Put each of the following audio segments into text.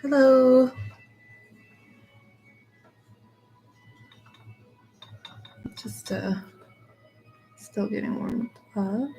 Hello. Just still getting warmed up.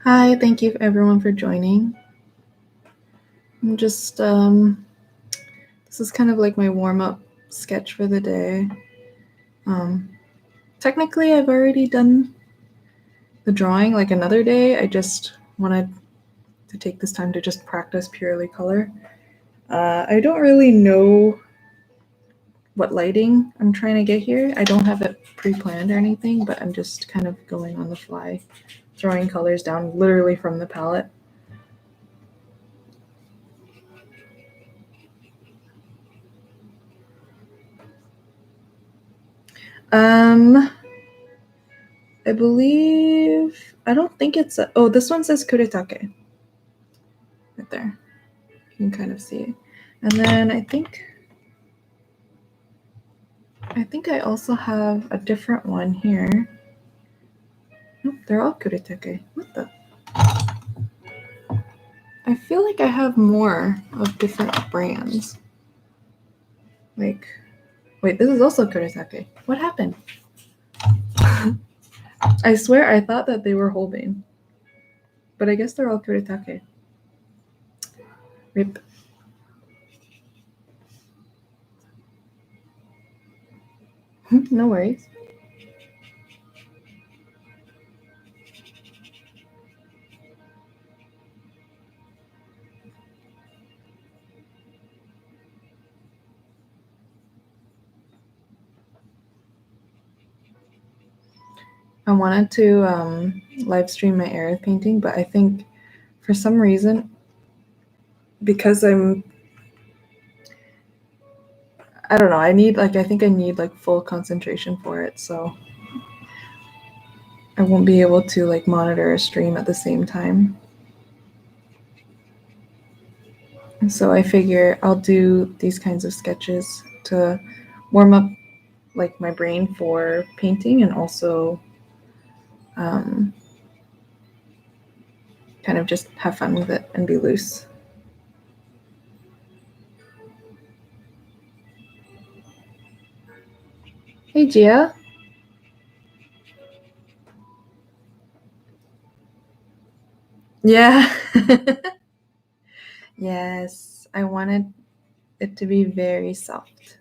Hi, thank you everyone for joining. I'm just this is kind of like my warm-up sketch for the day. Technically I've already done the drawing like another day. I just wanted to take this time to just practice purely color. I don't really know what lighting I'm trying to get here. I don't have it pre-planned or anything, but I'm just kind of going on the fly, throwing colors down literally from the palette. I believe, I don't think it's, this one says Kuretake. Right there. You can kind of see it. And then I think I also have a different one here. Nope, they're all Kuretake. What the? I feel like I have more of different brands. Like, wait, this is also Kuretake. What happened? I swear I thought that they were Holbein. But I guess they're all Kuretake. Rip. No worries. I wanted to live stream my Edeleth painting, but I think for some reason, because I don't know, I think I need like full concentration for it, so I won't be able to like monitor a stream at the same time. And so I figure I'll do these kinds of sketches to warm up like my brain for painting and also kind of just have fun with it and be loose. Hey, Gia. Yeah. Yes, I wanted it to be very soft.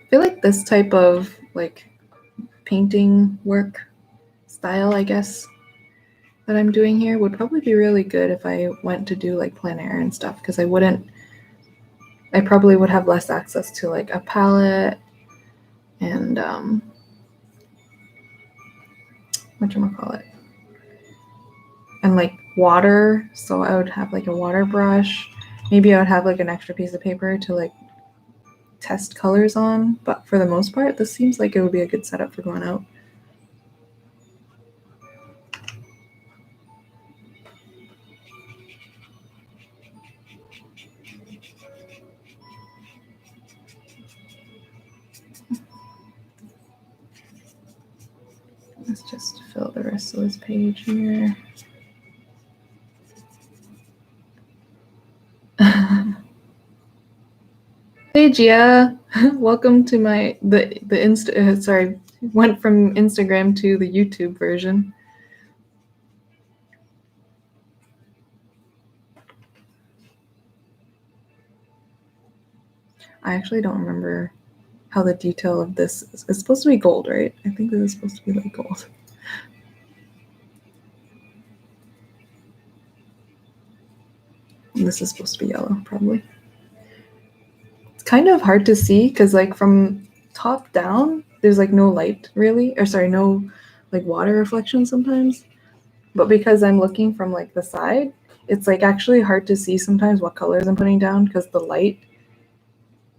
I feel like this type of like painting work style, I guess, that I'm doing here would probably be really good if I went to do like plein air and stuff, because I probably would have less access to like a palette and whatchamacallit, and like water. So I would have like a water brush. Maybe I would have like an extra piece of paper to like test colors on. But for the most part, this seems like it would be a good setup for going out. Let's just fill the rest of this page here. Hey Gia, welcome to the sorry, went from Instagram to the YouTube version. I actually don't remember how the detail of this is. It's supposed to be gold, right? I think this is supposed to be like gold. And this is supposed to be yellow, probably. It's kind of hard to see because like from top down, there's like no light really, or sorry, no like water reflection sometimes. But because I'm looking from like the side, it's like actually hard to see sometimes what colors I'm putting down because the light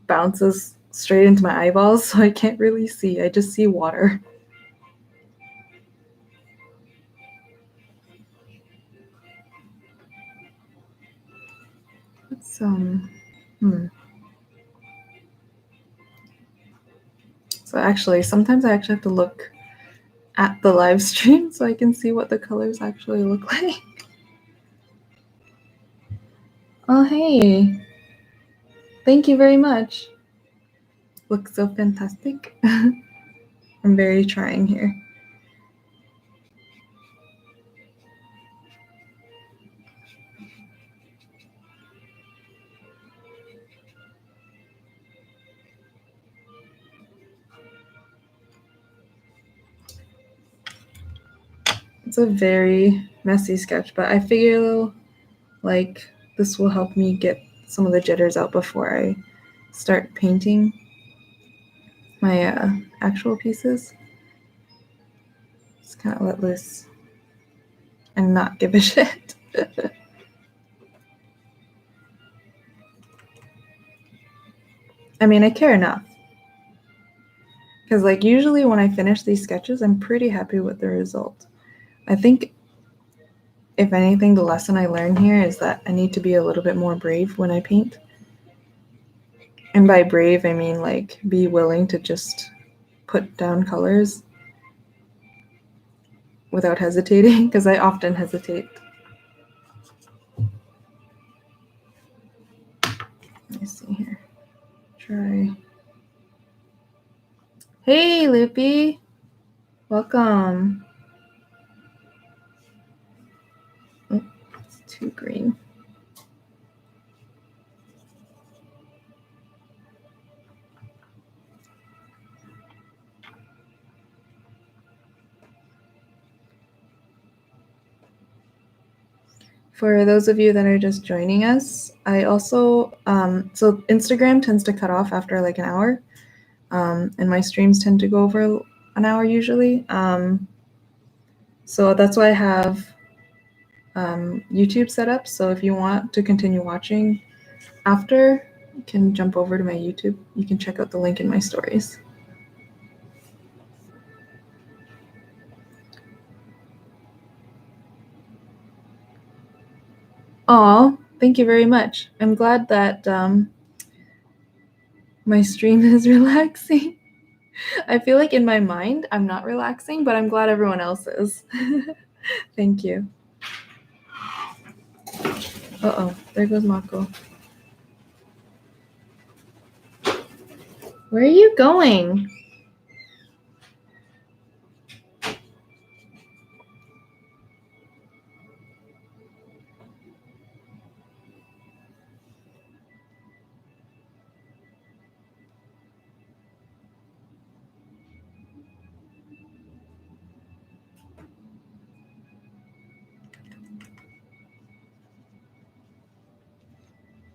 bounces straight into my eyeballs, so I can't really see. I just see water. It's So actually, sometimes I actually have to look at the live stream so I can see what the colors actually look like. Oh, hey. Thank you very much. Looks so fantastic. I'm very trying here. It's a very messy sketch, but I feel like this will help me get some of the jitters out before I start painting my actual pieces. Just kind of let loose and not give a shit. I mean, I care enough. Because like usually when I finish these sketches, I'm pretty happy with the result. I think if anything, the lesson I learned here is that I need to be a little bit more brave when I paint. And by brave, I mean like be willing to just put down colors without hesitating, because I often hesitate. Let me see here. Try. Hey, Loopy. Welcome. Oh, it's too green. For those of you that are just joining us, I also, so Instagram tends to cut off after like an hour, and my streams tend to go over an hour usually. So that's why I have YouTube set up. So if you want to continue watching after, you can jump over to my YouTube. You can check out the link in my stories. Aw, thank you very much. I'm glad that my stream is relaxing. I feel like in my mind I'm not relaxing, but I'm glad everyone else is. Thank you. Uh-oh, there goes Mako. Where are you going?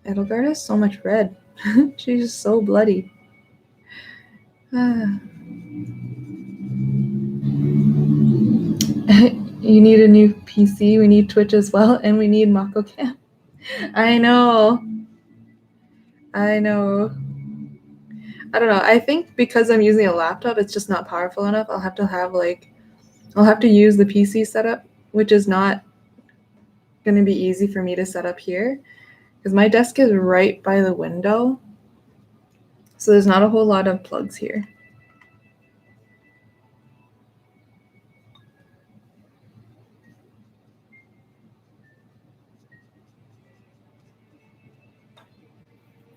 Edelgard has so much red. She's just so bloody. You need a new PC, we need Twitch as well, and we need Mako Cam. I know. I know. I don't know. I think because I'm using a laptop, it's just not powerful enough. I'll have to use the PC setup, which is not going to be easy for me to set up here because my desk is right by the window. So there's not a whole lot of plugs here.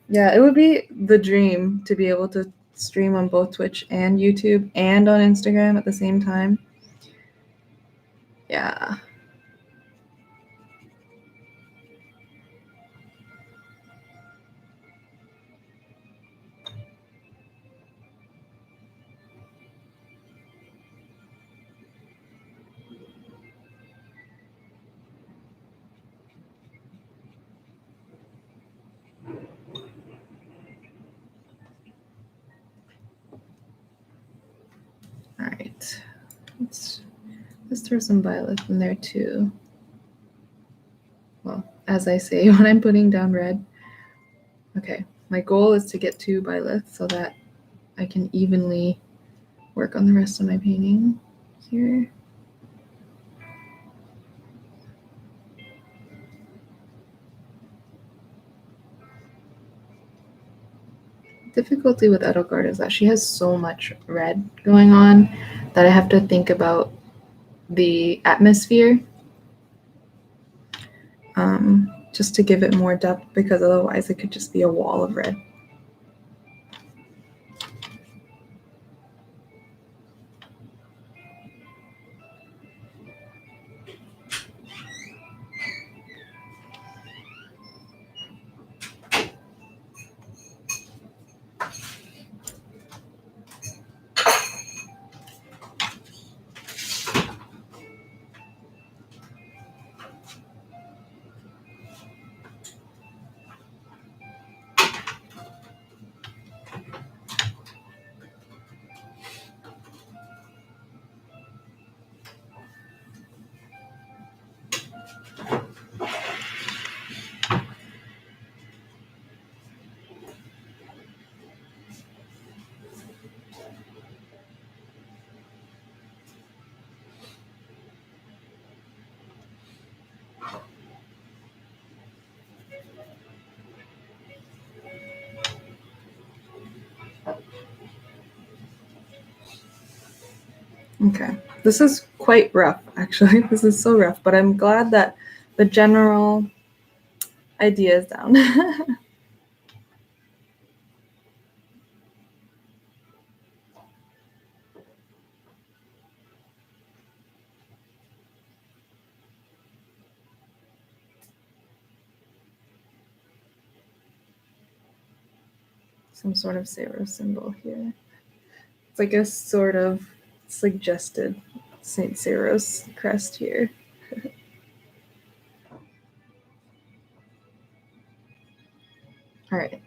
Yeah, it would be the dream to be able to stream on both Twitch and YouTube and on Instagram at the same time. Yeah. All right. Let's throw some Violet in there too. Well, as I say, when I'm putting down red. Okay, my goal is to get 2 Violet so that I can evenly work on the rest of my painting here. Difficulty with Edelgard is that she has so much red going on that I have to think about the atmosphere just to give it more depth, because otherwise it could just be a wall of red. Okay, this is quite rough, actually. This is so rough, but I'm glad that the general idea is down. Some sort of Saros symbol here. It's like a sort of suggested St. Saros crest here. All right.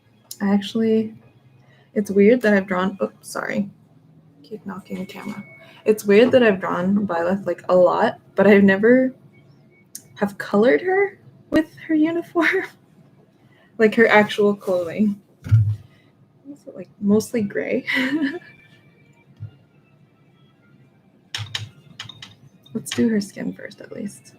It's weird that I've drawn, oops, sorry. Keep knocking the camera. It's weird that I've drawn Violet like a lot, but I've never have colored her with her uniform, like her actual clothing. Is it like mostly gray? Let's do her skin first, at least.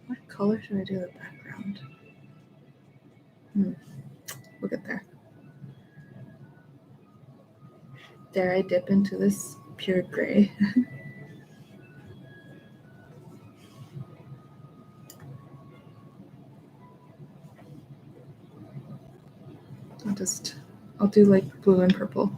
What color should I do the background? Look at there. Dare I dip into this pure gray? I'll do like blue and purple.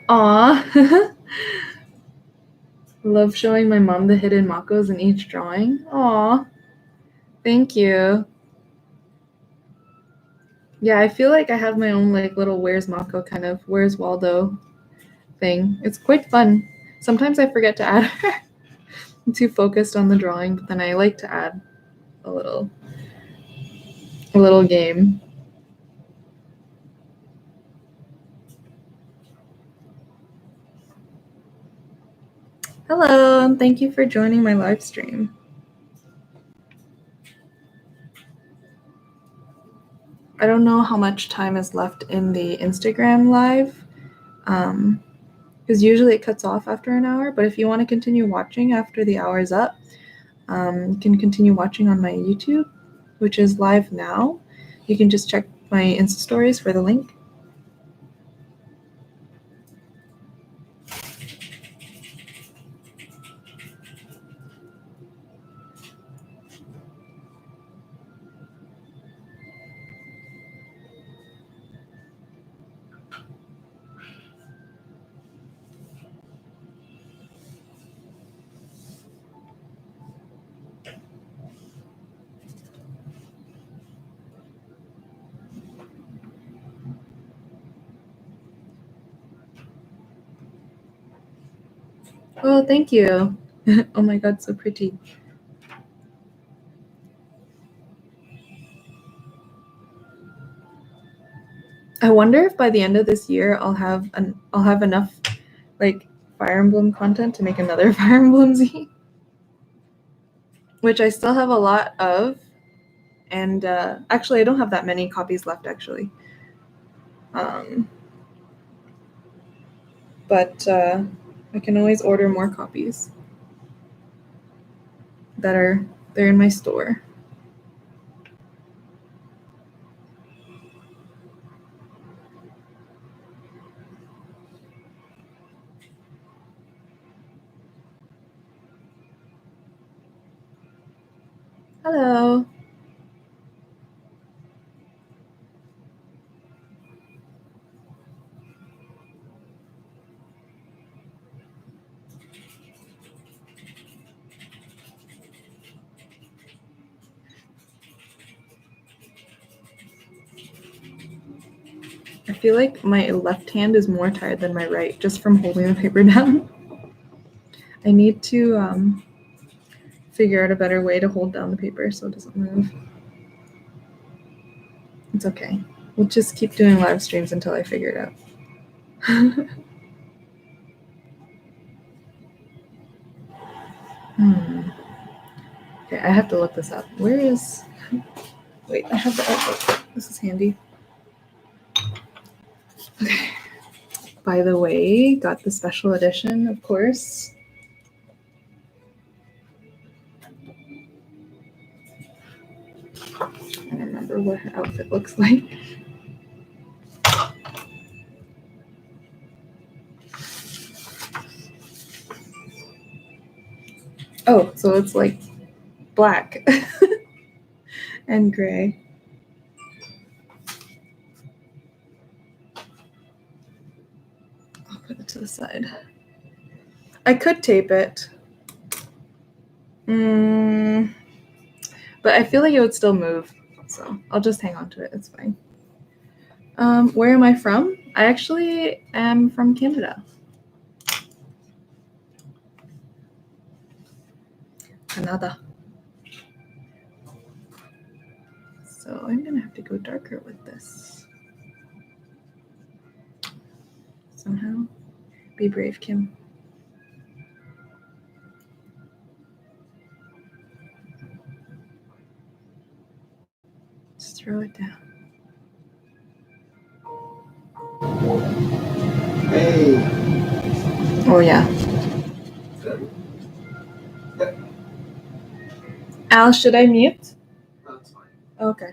Aw. Love showing my mom the hidden makos in each drawing. Aw. Thank you. Yeah, I feel like I have my own like little Where's Mako kind of Where's Waldo thing. It's quite fun. Sometimes I forget to add her. I'm too focused on the drawing, but then I like to add a little game. Hello, and thank you for joining my live stream. I don't know how much time is left in the Instagram live, because usually it cuts off after an hour, but if you want to continue watching after the hour is up, you can continue watching on my YouTube, which is live now. You can just check my Insta stories for the link. Oh, thank you. Oh my God, so pretty. I wonder if by the end of this year I'll have enough like Fire Emblem content to make another Fire Emblem Z, which I still have a lot of, and actually I don't have that many copies left actually. But I can always order more copies they're in my store. Hello. I feel like my left hand is more tired than my right just from holding the paper down. I need to figure out a better way to hold down the paper so it doesn't move. It's okay. We'll just keep doing live streams until I figure it out. Okay, I have to look this up. Where is... Wait, I have the artbook. This is handy. Okay. By the way, got the special edition, of course. I don't remember what her outfit looks like. Oh, so it's like black and gray. I'll put it to the side. I could tape it. But I feel like it would still move. So I'll just hang on to it. It's fine. Where am I from? I actually am from Canada. Canada. So I'm gonna have to go darker with this. Somehow. Be brave, Kim. Just throw it down. Hey. Oh yeah. Good. Al, should I mute? That's fine. Okay.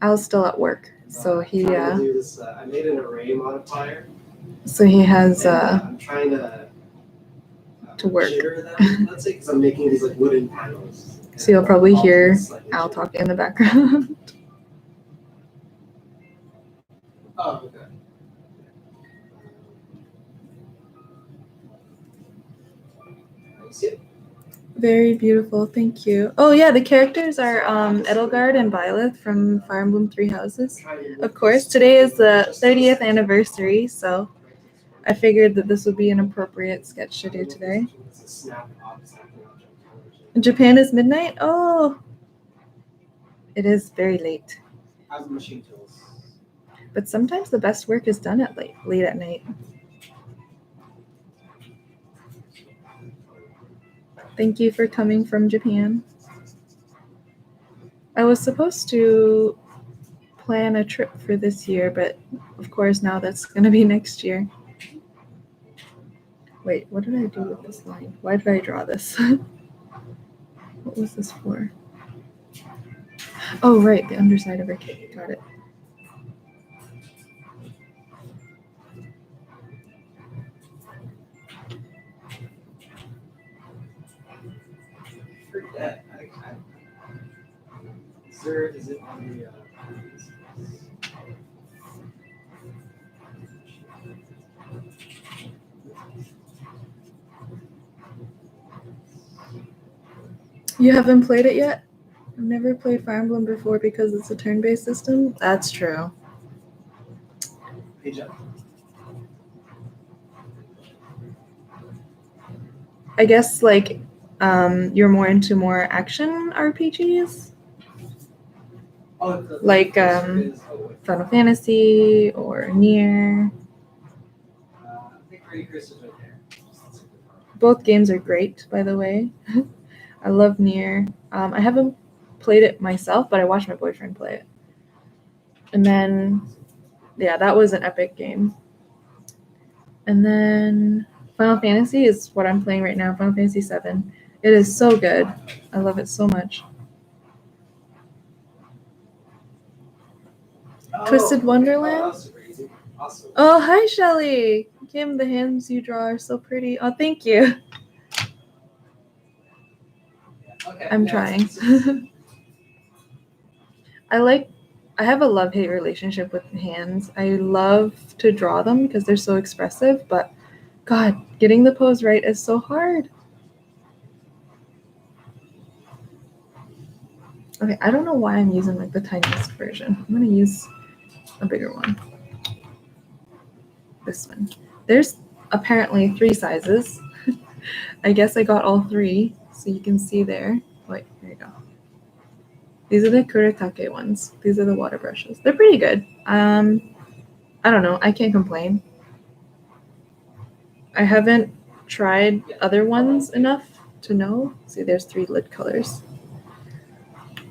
Al's still at work, so he trying to do this, I made an array modifier. So he has I'm trying to work. Them, let's say, because I'm making these like wooden panels. So you'll probably hear Al talking in the background. Oh, okay. Very beautiful, thank you. Oh yeah, the characters are Edelgard and Edeleth from Fire Emblem Three Houses. Of course, today is the 30th anniversary, so I figured that this would be an appropriate sketch to do today. In Japan is midnight? Oh, it is very late. But sometimes the best work is done at late at night. Thank you for coming from Japan. I was supposed to plan a trip for this year, but of course now that's going to be next year. Wait, what did I do with this line? Why did I draw this? What was this for? Oh, right, the underside of her cake. Got it. Forget. Is it on the? You haven't played it yet? I've never played Fire Emblem before because it's a turn-based system. That's true. Page up. I guess like you're more into more action RPGs, like Final Fantasy or Nier. Both games are great, by the way. I love Nier. I haven't played it myself, but I watched my boyfriend play it. And then, yeah, that was an epic game. And then Final Fantasy is what I'm playing right now, Final Fantasy VII. It is so good. I love it so much. Twisted Wonderland? Awesome. Oh, hi, Shelly. Kim, the hands you draw are so pretty. Oh, thank you. Okay, I'm trying. I have a love-hate relationship with hands. I love to draw them because they're so expressive, but God, getting the pose right is so hard. Okay, I don't know why I'm using like the tiniest version. I'm gonna use a bigger one. This one. There's apparently 3 sizes. I guess I got all 3, so you can see there. Wait, there you go. These are the Kuretake ones. These are the water brushes. They're pretty good. I don't know. I can't complain. I haven't tried other ones enough to know. See, there's 3 lid colors.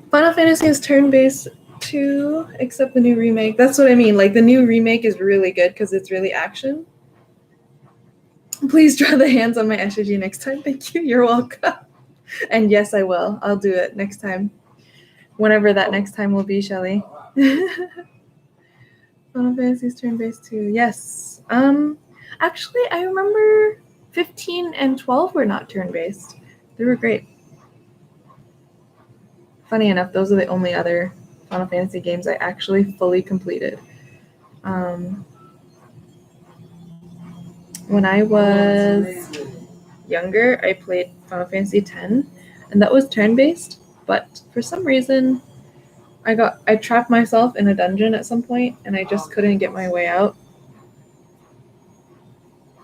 Final Fantasy is turn-based too, except the new remake. That's what I mean. Like, the new remake is really good because it's really action. Please draw the hands on my SG next time. Thank you. You're welcome. And yes, I will. I'll do it next time. Whenever that next time will be, Shelly. Final Fantasy is turn-based too. Yes. Actually, I remember 15 and 12 were not turn-based. They were great. Funny enough, those are the only other Final Fantasy games I actually fully completed. When I was younger, I played Final Fantasy X, and that was turn-based, but for some reason, I trapped myself in a dungeon at some point, and I just couldn't get my way out.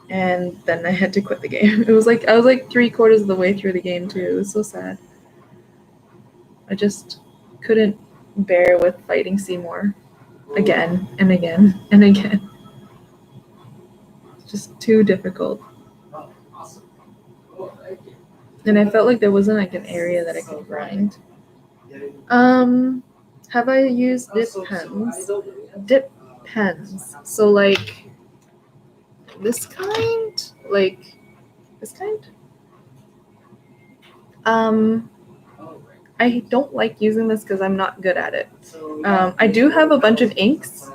And then I had to quit the game. I was like 3/4 of the way through the game too. It was so sad. I just couldn't bear with fighting Seymour again and again and again. It's just too difficult. Oh, awesome. Oh, thank you. And I felt like there wasn't like an area that I could grind. Have I used dip pens? Dip pens. So like this kind? Like this kind? I don't like using this because I'm not good at it. I do have a bunch of inks,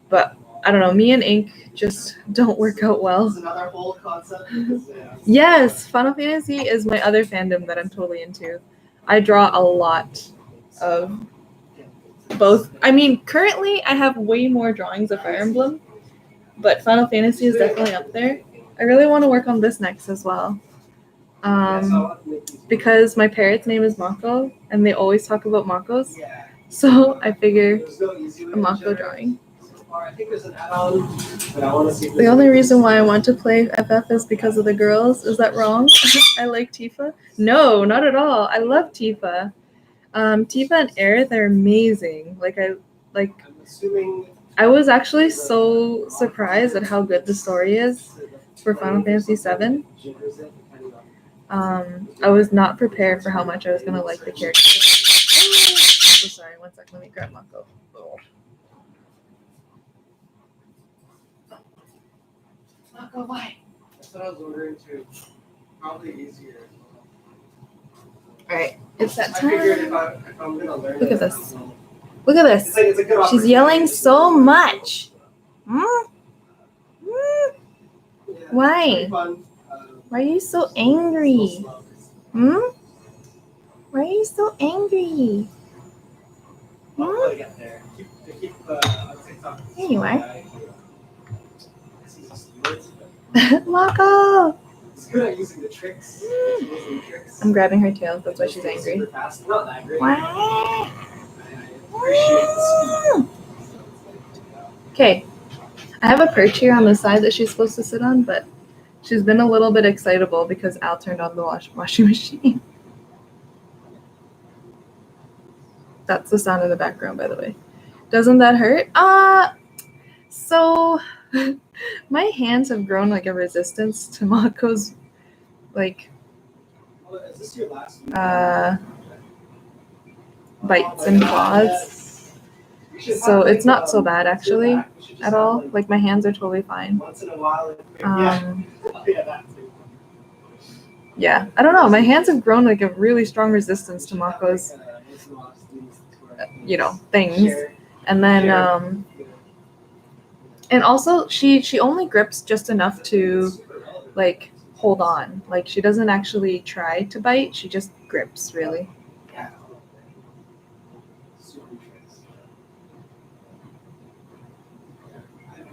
but I don't know, me and ink just don't work out well. It's another whole concept. Yes, Final Fantasy is my other fandom that I'm totally into. I draw a lot of both. I mean, currently I have way more drawings of Fire Emblem, but Final Fantasy is definitely up there. I really want to work on this next as well. Because my parrot's name is Mako, and they always talk about Makos. So I figure a Mako drawing. The only reason why I want to play FF is because of the girls. Is that wrong? I like Tifa. No, not at all. I love Tifa. Tifa and Aerith are amazing. I was actually so surprised at how good the story is for Final Fantasy VII. I was not prepared for how much I was gonna like the characters. I'm so sorry. 1 second. Let me grab Mako. Mako, why? That's what I was ordering too. Probably easier. All right, it's that I figured if time. I'm gonna learn. Look at this. Look at this. It's a good She's yelling so much. Why? Why are you so angry? Why are you so angry? Here you are. Mako! I'm grabbing her tail. That's why she's angry. Why? Okay. I have a perch here on the side that she's supposed to sit on, but she's been a little bit excitable because Al turned on the washing machine. That's the sound in the background, by the way. Doesn't that hurt? So my hands have grown like a resistance to Mako's like bites and claws. So it's not so bad actually at all. Like my hands are totally fine. Yeah, I don't know. My hands have grown like a really strong resistance to Mako's, things. And then, and also she only grips just enough to like hold on. Like she doesn't actually try to bite. She just grips really.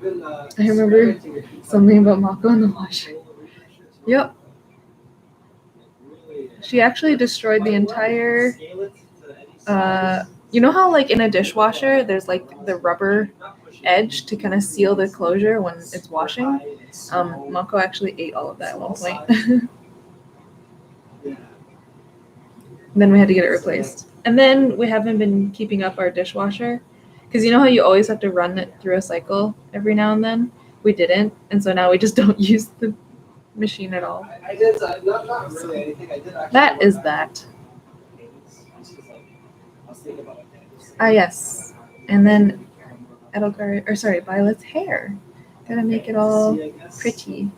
I remember something about Mako in the washer. Yep. She actually destroyed the entire, you know how like in a dishwasher, there's like the rubber edge to kind of seal the closure when it's washing? Mako actually ate all of that at one point. And then we had to get it replaced. And then we haven't been keeping up our dishwasher. Because you know how you always have to run it through a cycle every now and then? We didn't. And so now we just don't use the machine at all. I did not really anything. I did actually. That is that. Ah, yes. And then Violet's hair. Gotta make it all pretty.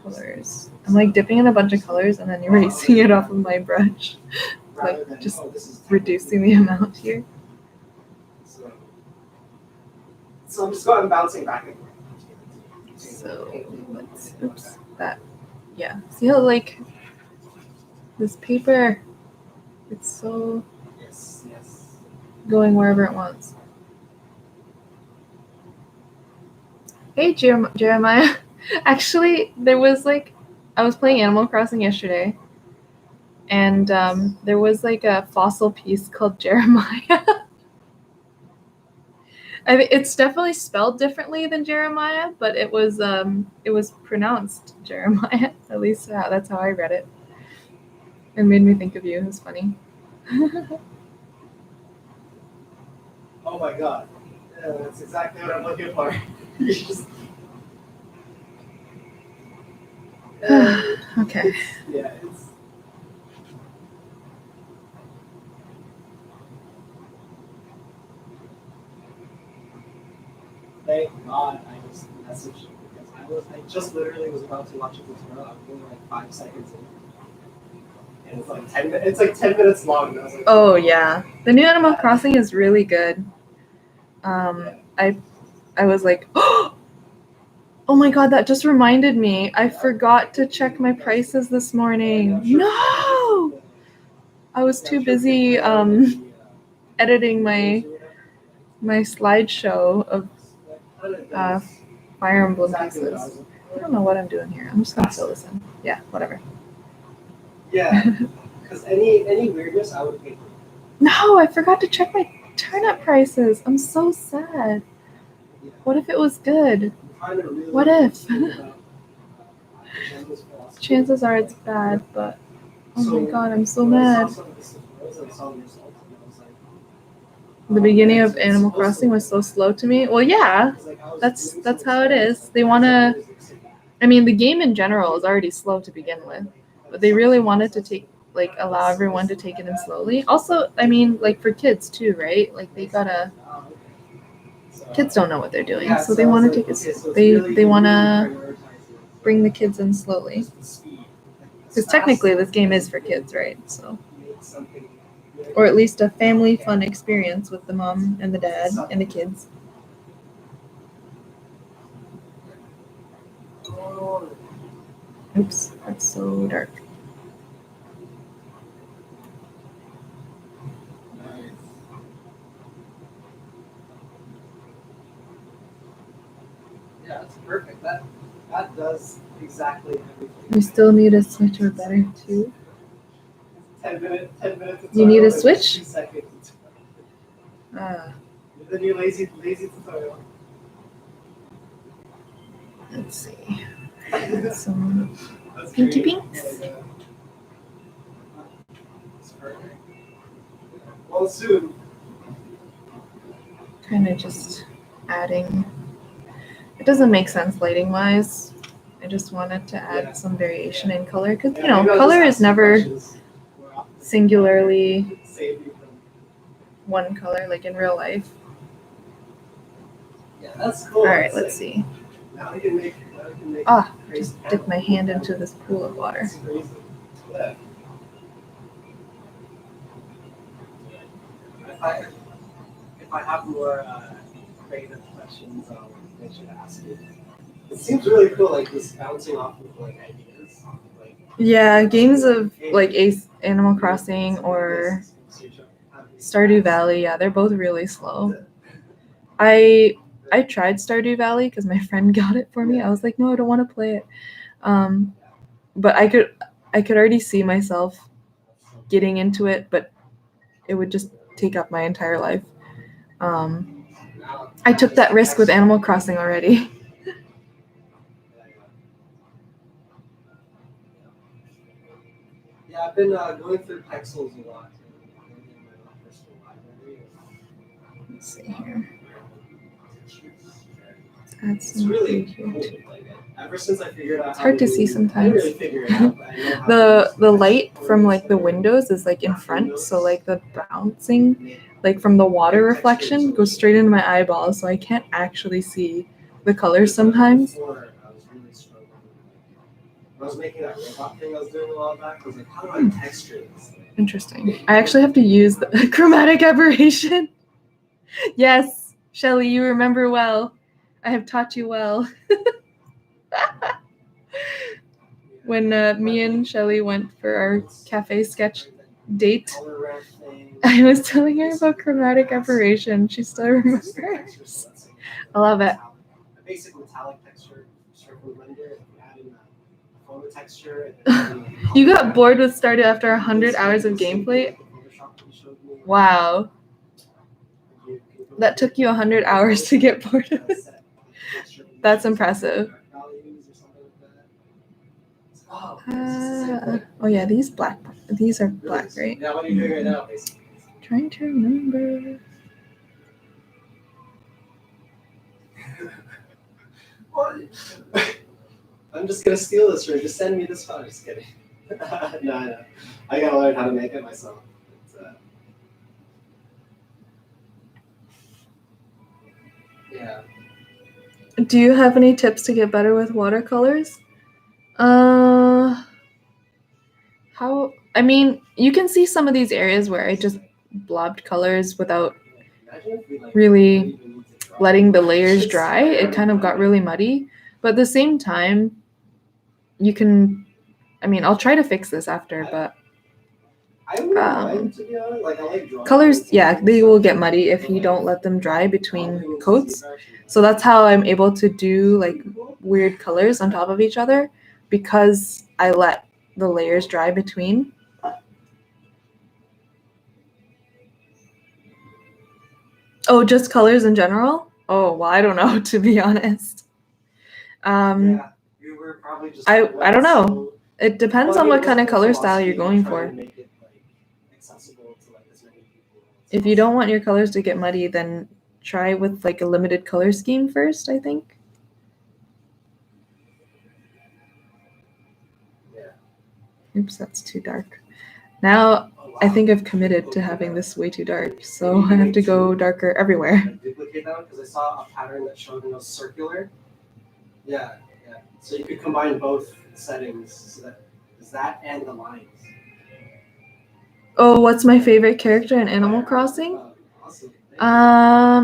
Colors. I'm like dipping in a bunch of colors and then erasing it off of my brush. Like just reducing the amount here. So I'm just going bouncing back and forth. So let's yeah. See how like this paper, it's so going wherever it wants. Hey Jeremiah. Actually, there was like, I was playing Animal Crossing yesterday, and there was like a fossil piece called Jeremiah. I mean, it's definitely spelled differently than Jeremiah, but it was pronounced Jeremiah. At least that's how I read it. It made me think of you. It was funny. Oh my god. Yeah, that's exactly what I'm looking for. Okay. Yeah, it's. Thank God I just messaged you because I just literally was about to watch a tutorial. I'm only like 5 seconds in. And it's like 10 minutes. It's like 10 minutes long. And I was like, oh yeah, the new Animal Crossing is really good. I was like, oh my god, that just reminded me. I forgot to check my prices this morning. No, I was too busy editing my slideshow of Fire Emblem pieces. I don't know what I'm doing here. I'm just gonna fill this in. Yeah, whatever. Yeah, because any weirdness I would pay for. No, I forgot to check my turnip prices. I'm so sad. What if it was good? What if? Chances are it's bad, but oh my god, I'm so mad. The beginning of Animal Crossing was so slow to me. Well, yeah, that's how it is. They want to. I mean, the game in general is already slow to begin with, but they really wanted to allow everyone to take it in slowly. Also, I mean, like for kids too, right? Like kids don't know what they're doing, so they want to take it. They want to bring the kids in slowly, because technically this game is for kids, right? So, or at least a family fun experience with the mom and the dad and the kids. Oops, that's so dark. Yeah, it's perfect. That does exactly everything. We still need a Switch or better too. 10 minutes. You need a Switch? 2 seconds. Then you lazy tutorial. Let's see. Some pinky pinks. Well, soon. Kind of just adding. It doesn't make sense lighting wise. I just wanted to add some variation in color because color is never singularly one color like in real life. Yeah, that's cool. All right, let's see. Now we can make just dip my hand into this pool of water. Yeah. If I have more creative questions, I should ask you. It seems really cool, like this bouncing off of like ideas. Yeah, games of like Animal Crossing or Stardew Valley. Yeah, they're both really slow. I tried Stardew Valley because my friend got it for me. I was like, no, I don't want to play it. But I could already see myself getting into it, but it would just take up my entire life. I took that risk with Animal Crossing already. Yeah, I've been going through Pexels a lot. Let's see here. Add It's some really preview cool. to- Like, ever since I figured out It's hard to see I sometimes. didn't really figure it out, but I know how to use The light from like the windows is like in front, so like the bouncing like from the water reflection goes straight into my eyeballs, so I can't actually see the colors sometimes. Before, I was really struggling. When I was making that robot thing I was doing a while back, I was like, how do I texture this? Interesting. I actually have to use the chromatic aberration. Yes, Shelley, you remember well. I have taught you well. When me and Shelley went for our cafe sketch date, I was telling her about chromatic aberration. She still remembers. I love it. A basic metallic texture, circle render, add in a photo texture. You got bored with Stardew after 100 hours of gameplay? Wow. That took you 100 hours to get bored of it. That's impressive. Oh yeah, these are black, right? Yeah, what are you doing right now, basically? Trying to remember. What? I'm just gonna steal this room. Just send me this file. Just kidding. No. I gotta learn how to make it myself. Yeah. Do you have any tips to get better with watercolors? I mean, you can see some of these areas where I just blobbed colors without really letting the layers dry. It kind of got really muddy. But at the same time, you can, I mean, I'll try to fix this after, but colors, yeah, they will get muddy if you don't let them dry between coats. So that's how I'm able to do like weird colors on top of each other, because I let the layers dry between. Oh, just colors in general? Oh, well, I don't know, to be honest. I don't know. It depends on what kind of color style you're going for. If you don't want your colors to get muddy, then try with like a limited color scheme first, I think. Oops, that's too dark. Now I think I've committed to having this way too dark, so I have to go darker everywhere. Duplicate that one because I saw a pattern that showed it was circular. Yeah. So you could combine both settings. So that is that and the lines. Oh, what's my favorite character in Animal Crossing? I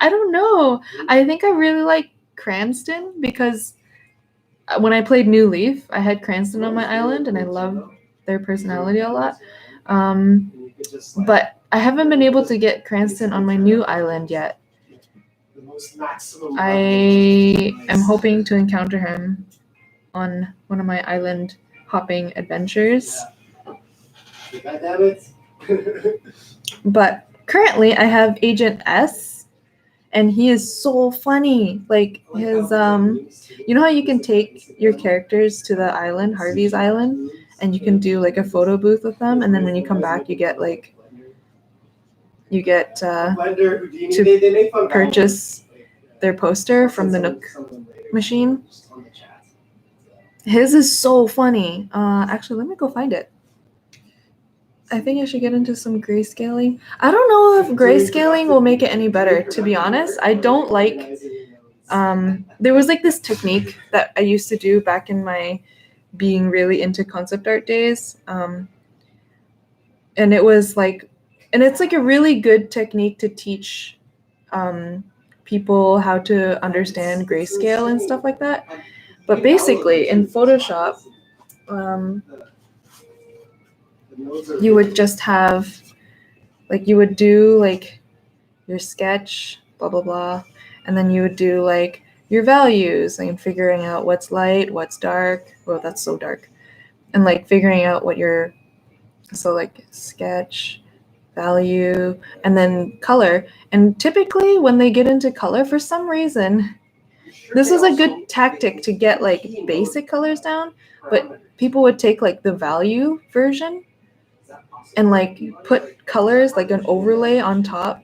don't know. I think I really like Cranston because when I played New Leaf, I had Cranston on my island, and I love their personality a lot. But I haven't been able to get Cranston on my new island yet. I am hoping to encounter him on one of my island hopping adventures. But currently I have Agent S, and he is so funny. Like his you know how you can take your characters to the island, Harvey's Island, and you can do like a photo booth with them, and then when you come back you get to purchase their poster from the Nook machine. His is so funny. Actually, let me go find it. I think I should get into some grayscaling. I don't know if grayscaling will make it any better, to be honest. I don't like... there was like this technique that I used to do back in my being really into concept art days. And it was like... And it's like a really good technique to teach people how to understand grayscale and stuff like that. But basically, in Photoshop... you would just have, like, you would do like your sketch, blah blah blah, and then you would do like your values and figuring out what's light, what's dark. Well, that's so dark. And like figuring out what your, so like sketch, value, and then color. And typically when they get into color, for some reason this is a good tactic to get like basic colors down, but people would take like the value version and like put colors like an overlay on top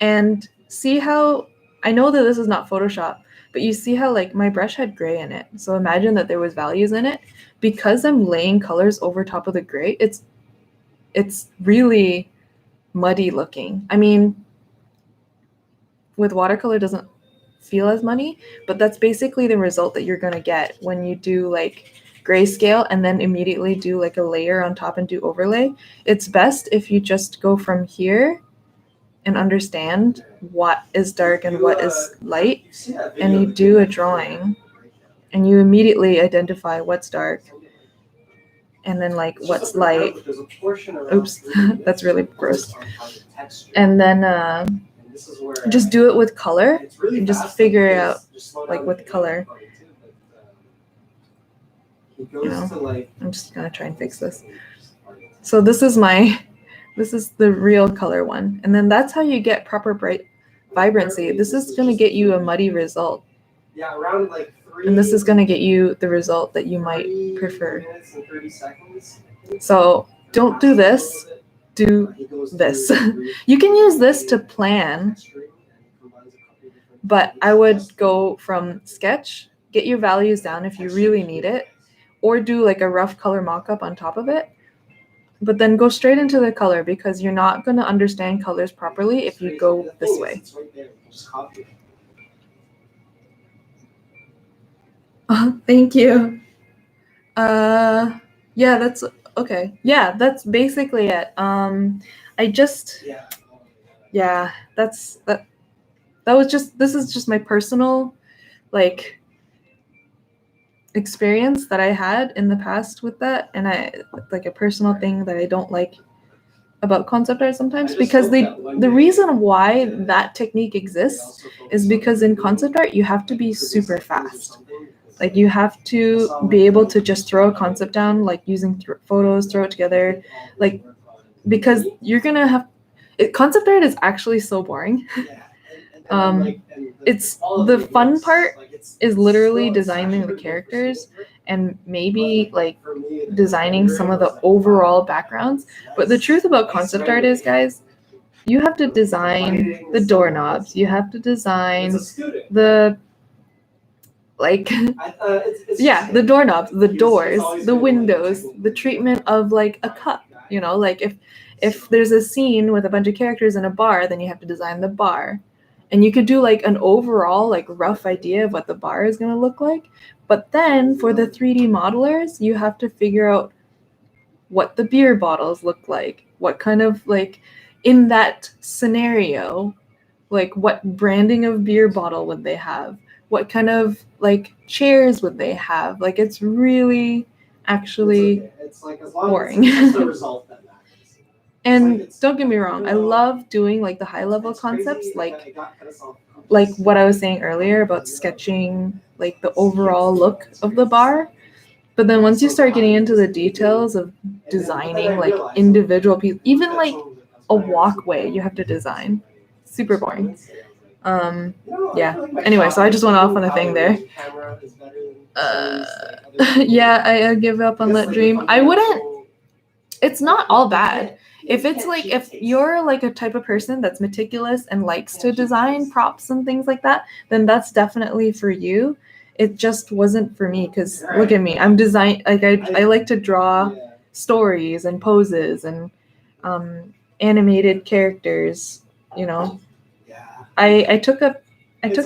and see how, I know that this is not Photoshop, but you see how like my brush had gray in it. So imagine that there was values in it. Because I'm laying colors over top of the gray, it's really muddy looking. I mean, with watercolor it doesn't feel as muddy, but that's basically the result that you're gonna get when you do like grayscale and then immediately do like a layer on top and do overlay. It's best if you just go from here and understand what is dark and what is light, and you do a drawing and you immediately identify what's dark and then like what's light. Oops, that's really gross. And then just do it with color and just figure it out like with color. You know, I'm just gonna try and fix this. So this is the real color one, and then that's how you get proper bright vibrancy. This is gonna get you a muddy result. Yeah, around like 3. And this is gonna get you the result that you might prefer. 3 minutes and 30 seconds. So don't do this. Do this. You can use this to plan, but I would go from sketch, get your values down if you really need it, or do like a rough color mock-up on top of it, but then go straight into the color because you're not going to understand colors properly if you go this way. Oh, thank you. Yeah, that's okay. Yeah, that's basically it. This is just my personal like experience that I had in the past with that, and I like a personal thing that I don't like about concept art sometimes, because the reason why that technique exists is because in concept art you have to be super fast. Like you have to be able to just throw a concept down, like using photos, throw it together, like because you're gonna have concept art is actually so boring. It's the fun part is literally designing the characters and maybe like designing some of the overall backgrounds. But the truth about concept art is, guys, you have to design the doorknobs, you have to design the the doorknobs, the doors, the windows, the treatment of like a cup, you know, like if there's a scene with a bunch of characters in a bar, then you have to design the bar. And you could do like an overall like rough idea of what the bar is going to look like. But then for the 3D modelers, you have to figure out what the beer bottles look like, what kind of like in that scenario, like what branding of beer bottle would they have? What kind of like chairs would they have? Like it's really actually it's like as long boring. As it's just the result that matters. And don't get me wrong, I love doing like the high level concepts, like what I was saying earlier about sketching like the overall look of the bar. But then once you start getting into the details of designing like individual pieces, even like a walkway you have to design. Super boring. Yeah. Anyway, so I just went off on a thing there. Yeah, I give up on that dream. I wouldn't. It's not all bad. If it's like, if you're like a type of person that's meticulous and likes to design props and things like that, then that's definitely for you. It just wasn't for me because look at me. I'm I like to draw stories and poses and animated characters, you know. I took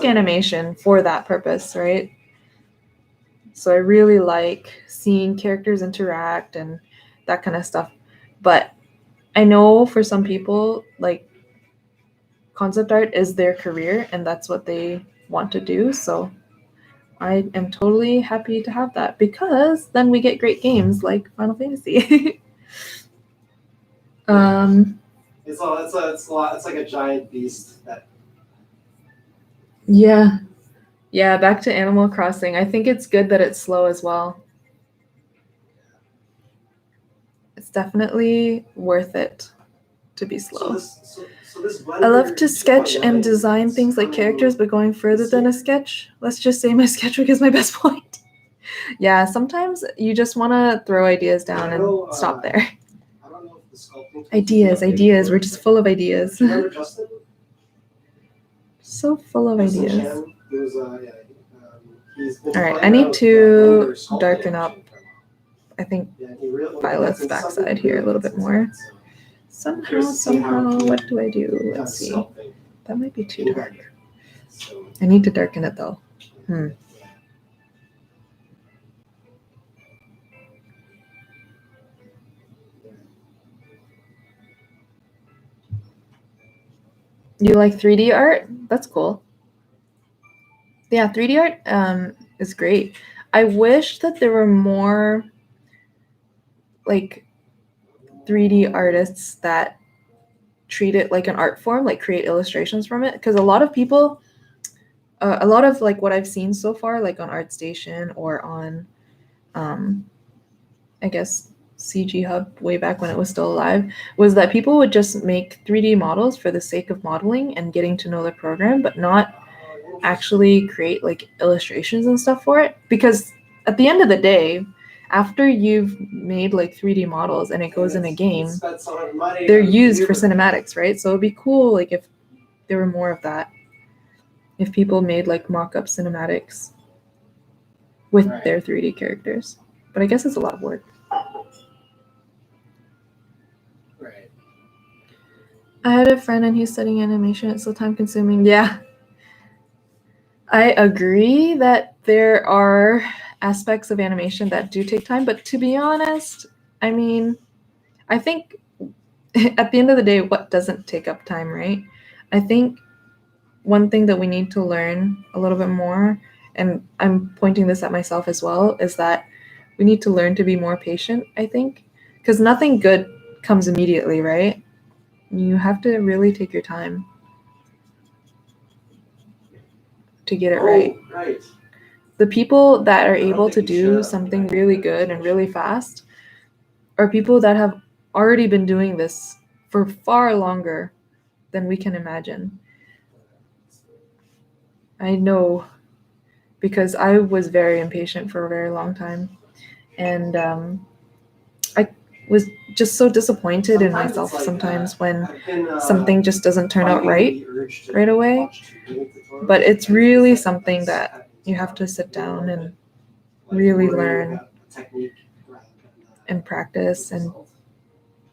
animation for that purpose, right? So I really like seeing characters interact and that kind of stuff. But I know for some people, like concept art is their career and that's what they want to do. So I am totally happy to have that because then we get great games like Final Fantasy. It's like a giant beast that. Yeah. Back to Animal Crossing. I think it's good that it's slow as well. It's definitely worth it to be slow. So this I love to sketch and 2.9 design is things like coming characters, but going further than a sketch. Let's just say my sketchbook is my best point. Yeah, sometimes you just want to throw ideas down and stop there. I don't know if the sculpting Ideas. We're just full of ideas. Do you remember Justin? So full of Justin ideas. Chan, who's he's been All right, trying I need out to Blender sculpting darken up, for a while. I think, Yeah, he really, Violet's it's backside something here a really little bit gets more. into it, so curious to see how Somehow, he what do I do? does Let's see. sculpting That might be too in dark. Blender. So, I need to darken it though. You like 3D art? That's cool. Yeah, 3D art is great. I wish that there were more like 3D artists that treat it like an art form, like create illustrations from it. Because a lot of people, a lot of like what I've seen so far, like on ArtStation or on, I guess, CG Hub way back when it was still alive, was that people would just make 3D models for the sake of modeling and getting to know the program, but not actually create like illustrations and stuff for it. Because at the end of the day, after you've made like 3D models and it goes in a game, they're used for cinematics, right? So it'd be cool like if there were more of that. If people made like mock-up cinematics with their 3D characters. But I guess it's a lot of work. right. I had a friend and he's studying animation. It's so time consuming. Yeah. I agree that there are aspects of animation that do take time, but to be honest, I mean, I think at the end of the day, what doesn't take up time, right? I think one thing that we need to learn a little bit more, and I'm pointing this at myself as well, is that we need to learn to be more patient, I think, because nothing good comes immediately, right? You have to really take your time to get it right. Right. The people that are able to do something really good and really fast are people that have already been doing this for far longer than we can imagine. I know because I was very impatient for a very long time. And I was just so disappointed in myself sometimes when something just doesn't turn out right away. But it's really something that you have to sit down and really learn and practice, and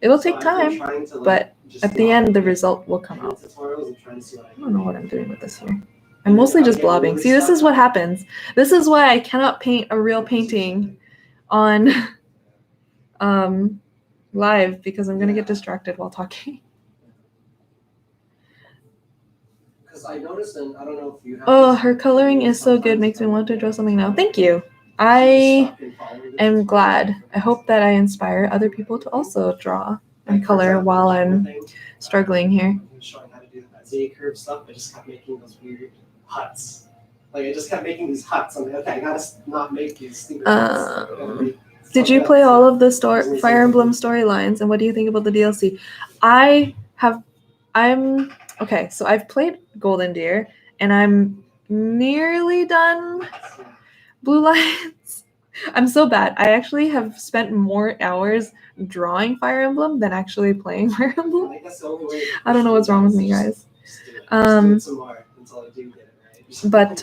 it'll take time, but at the end the result will come out. I don't know what I'm doing with this here. I'm mostly just blobbing. See, this is what happens. This is why I cannot paint a real painting on live, because I'm gonna get distracted while talking. I noticed, and I don't know if you have. Oh, her coloring is so good, makes me want to draw something now. Thank you. I am glad. I hope that I inspire other people to also draw and color while I'm struggling here. Showing how to do that Z curve stuff. I just kept making those weird huts. Like I just kept making these huts. I'm like, okay, I gotta not make these stupid huts. Did you play all of the Fire Emblem storylines, and what do you think about the DLC? Okay, so I've played Golden Deer, and I'm nearly done Blue Lions. I'm so bad. I actually have spent more hours drawing Fire Emblem than actually playing Fire Emblem. I don't know what's wrong with me, guys. But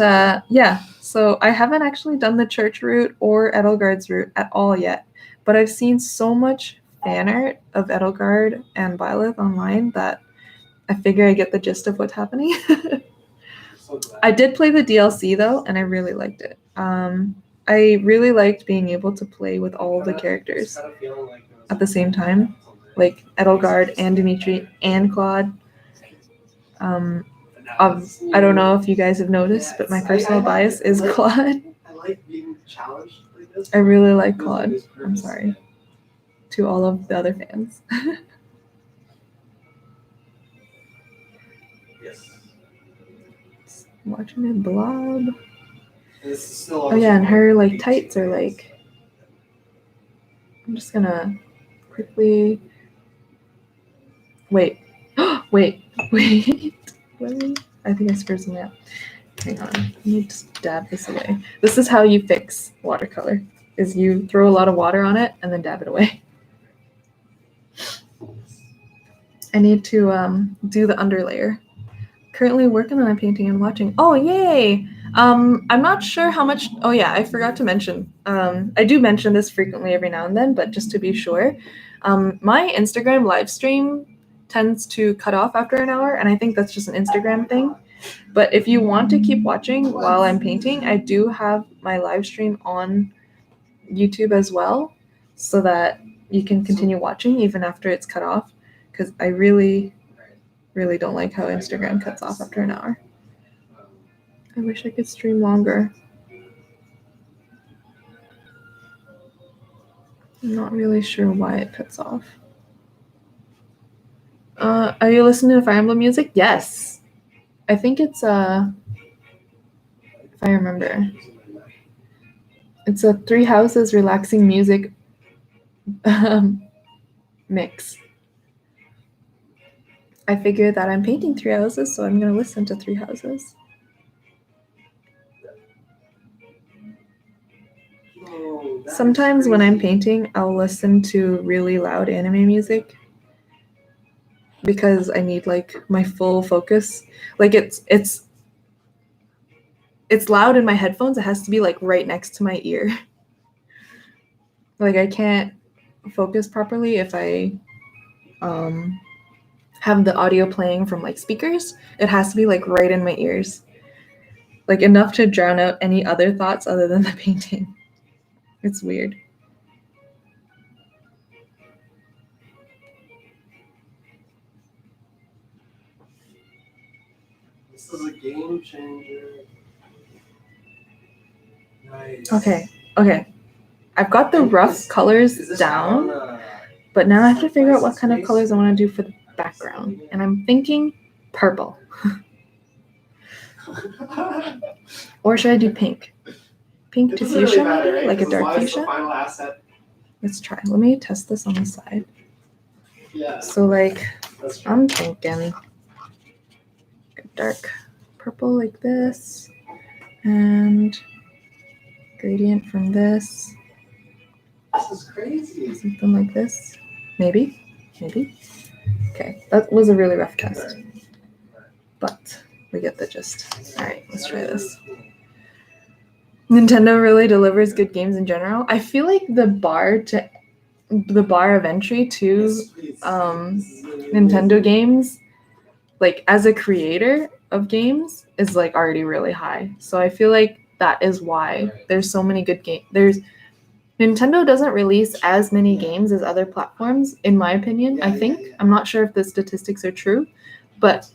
yeah, so I haven't actually done the church route or Edelgard's route at all yet. But I've seen so much fan art of Edelgard and Edeleth online that I figure I get the gist of what's happening. I did play the DLC though, and I really liked it. I really liked being able to play with all the characters at the same time, like Edelgard and Dimitri and Claude. I don't know if you guys have noticed, but my personal bias is Claude. I like being challenged like this. I really like Claude. I'm sorry to all of the other fans. Yes. Watching it blob. Oh yeah, and her like tights are like. I'm just gonna quickly Wait. Wait. I think I screwed something up. Hang on. I need to dab this away. This is how you fix watercolor, is you throw a lot of water on it and then dab it away. I need to do the underlayer. Currently working on a painting and watching. Oh, yay! I'm not sure how much. Oh, yeah, I forgot to mention. I do mention this frequently every now and then, but just to be sure, my Instagram live stream tends to cut off after an hour, and I think that's just an Instagram thing. But if you want to keep watching while I'm painting, I do have my live stream on YouTube as well, so that you can continue watching even after it's cut off, because I really don't like how Instagram cuts off after an hour. I wish I could stream longer. I'm not really sure why it cuts off. Are you listening to Fire Emblem music? Yes. I think it's if I remember, it's a Three Houses relaxing music mix. I figured that I'm painting Three Houses, so I'm gonna listen to Three Houses. Sometimes when I'm painting, I'll listen to really loud anime music because I need like my full focus. Like it's loud in my headphones. It has to be like right next to my ear. Like I can't focus properly if I have the audio playing from like speakers. It has to be like right in my ears. Like enough to drown out any other thoughts other than the painting. It's weird. This is a game changer. Nice. Okay. I've got the rough colors down, but now I have to figure out what kind of colors I want to do for the background. And I'm thinking purple. Or should I do pink? Pink to fuchsia, maybe? Like a dark fuchsia? Let's try. Let me test this on the side. Yeah. So like, I'm thinking dark purple like this, and gradient from this. This is crazy. Something like this. Maybe. Okay, that was a really rough test. But we get the gist. All right, let's try this. Nintendo really delivers good games in general. I feel like the bar of entry to Nintendo games, like as a creator of games, is like already really high. So I feel like that is why there's so many good games. Nintendo doesn't release as many games as other platforms, in my opinion. I think. I'm not sure if the statistics are true, but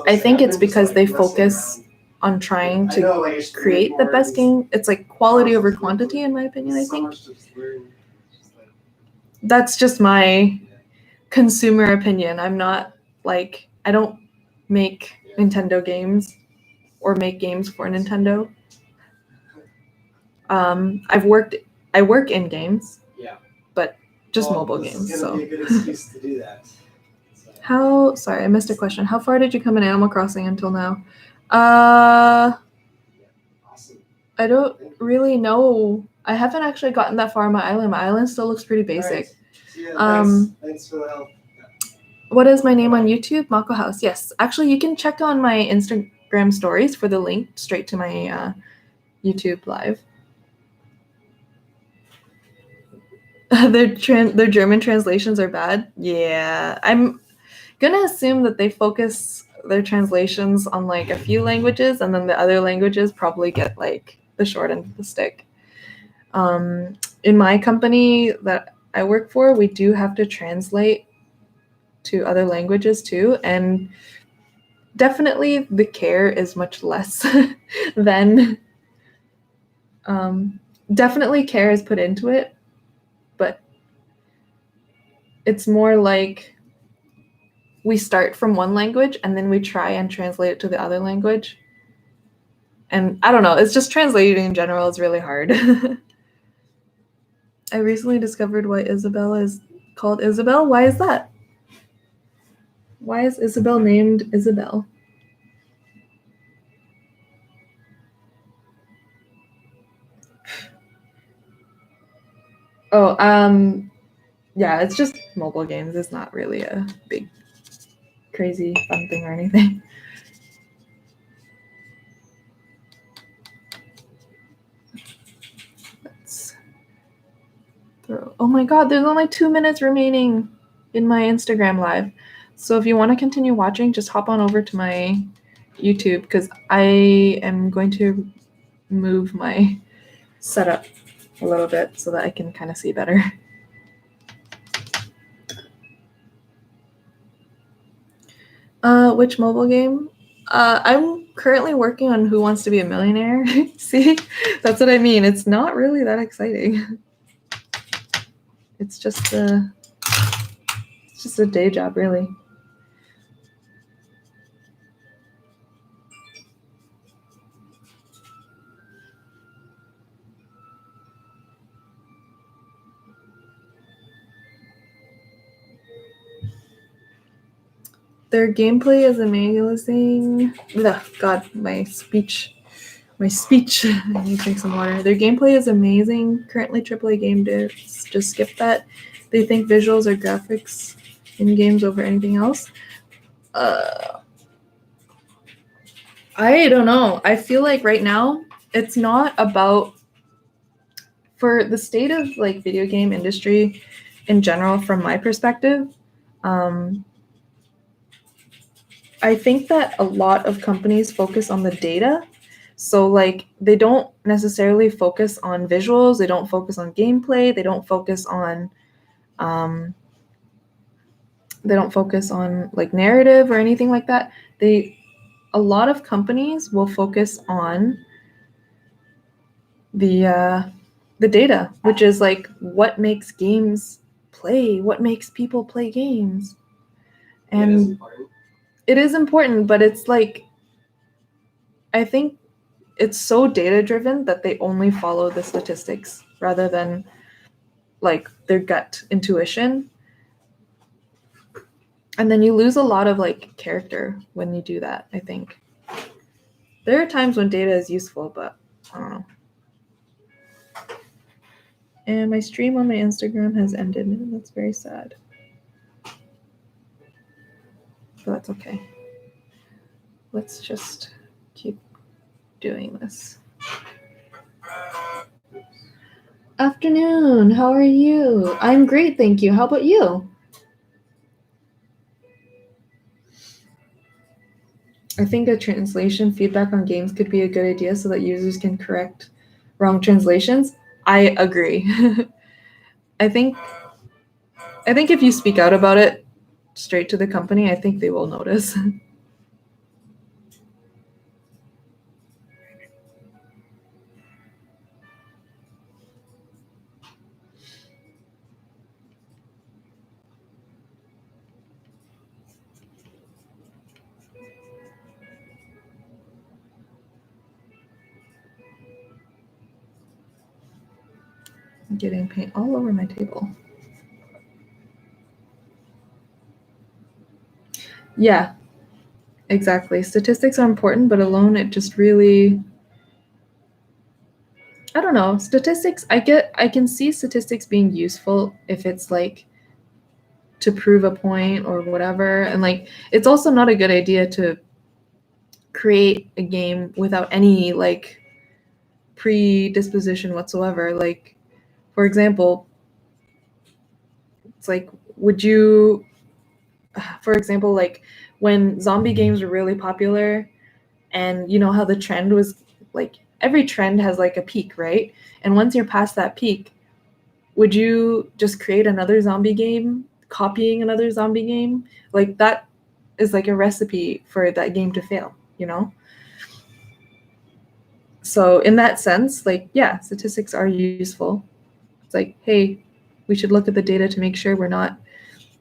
I think it's because they focus on trying to create the best game. It's like quality over quantity, in my opinion, I think. That's just my consumer opinion. I'm not like, I don't make Nintendo games or make games for Nintendo. I work in games, but just mobile games. So. Be a good excuse to do that. Sorry, I missed a question. How far did you come in Animal Crossing until now? I don't really know. I haven't actually gotten that far on my island. My island still looks pretty basic. Right. Thanks for the help. What is my name on YouTube? MAKOHOUSE. Yes, actually, you can check on my Instagram stories for the link straight to my YouTube live. Their German translations are bad. Yeah, I'm gonna assume that they focus their translations on like a few languages, and then the other languages probably get like the short end of the stick. In my company that I work for, we do have to translate to other languages too, and definitely the care is much less than definitely care is put into it, but it's more like we start from one language and then we try and translate it to the other language. And I don't know, it's just translating in general is really hard. I recently discovered why Isabella is called Isabel. Why is that? Why is Isabel named Isabel? Oh, yeah, it's just mobile games. It's not really a big, crazy, fun thing or anything. Let's throw. Oh my god, there's only 2 minutes remaining in my Instagram live. So if you want to continue watching, just hop on over to my YouTube because I am going to move my setup a little bit so that I can kind of see better. Which mobile game? I'm currently working on Who Wants to Be a Millionaire. See, that's what I mean. It's not really that exciting. It's just a day job, really. Their gameplay is amazing. Ugh, God, my speech. I need to drink some water. Their gameplay is amazing. Currently AAA game devs just skip that. They think visuals or graphics in games over anything else. I don't know. I feel like right now it's not about, for the state of like video game industry in general, from my perspective, I think that a lot of companies focus on the data. So like they don't necessarily focus on visuals, they don't focus on gameplay, they don't focus on like narrative or anything like that. A lot of companies will focus on the data, which is like what makes games play, what makes people play games. And it is important, but it's like, I think it's so data driven that they only follow the statistics rather than like their gut intuition. And then you lose a lot of like character when you do that, I think. There are times when data is useful, but I don't know. And my stream on my Instagram has ended, and that's very sad. But that's okay. Let's just keep doing this. Afternoon, how are you? I'm great, thank you. How about you? I think a translation feedback on games could be a good idea so that users can correct wrong translations. I agree. I think if you speak out about it straight to the company, I think they will notice. I'm getting paint all over my table. Yeah, exactly. Statistics are important, but alone it just really, I don't know. Statistics, I can see statistics being useful if it's like to prove a point or whatever. And like, it's also not a good idea to create a game without any like predisposition whatsoever. Like, for example, it's like, would you, for example, like when zombie games were really popular, and you know how the trend was like, every trend has like a peak, right? And once you're past that peak, would you just create another zombie game, copying another zombie game? Like that is like a recipe for that game to fail, you know? So in that sense, like, yeah, statistics are useful. It's like, hey, we should look at the data to make sure we're not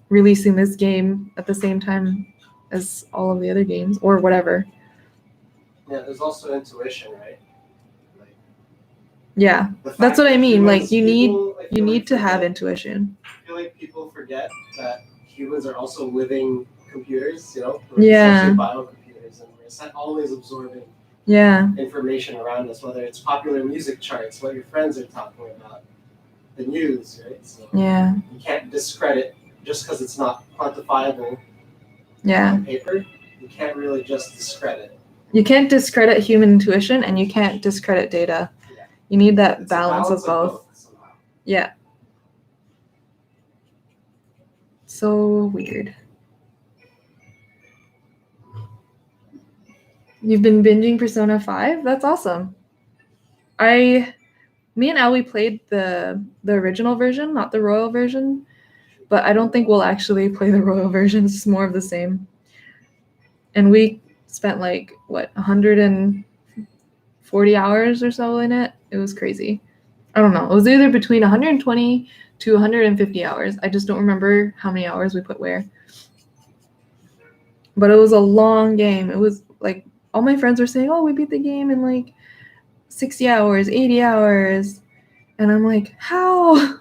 releasing this game at the same time as all of the other games or whatever. Yeah, there's also intuition, right? Like, yeah, that's what I mean. Like you need to have intuition. I feel like people forget that humans are also living computers, you know, Yeah. especially biocomputers, and we're always absorbing information around us, whether it's popular music charts, what your friends are talking about, the news, right? So you can't discredit just because it's not quantifiable on paper. You can't really just discredit. You can't discredit human intuition, and you can't discredit data. Yeah. You need that It's balance of both. Somehow. Yeah. So weird. You've been binging Persona 5? That's awesome. Me and Allie played the original version, not the royal version, but I don't think we'll actually play the royal version. It's just more of the same. And we spent like, 140 hours or so in it. It was crazy. I don't know. It was either between 120 to 150 hours. I just don't remember how many hours we put where. But it was a long game. It was like all my friends were saying, oh, we beat the game in like 60 hours, 80 hours. And I'm like, how?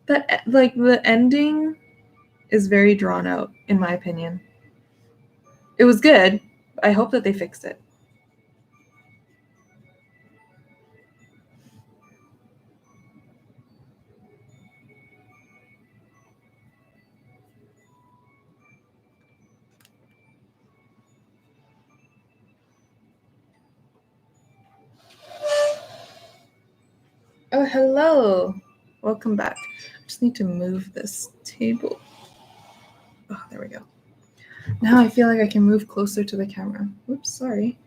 That, like, the ending is very drawn out, in my opinion. It was good. I hope that they fixed it. Oh, hello. Welcome back. I just need to move this table. Oh, there we go. Now I feel like I can move closer to the camera. Oops, sorry.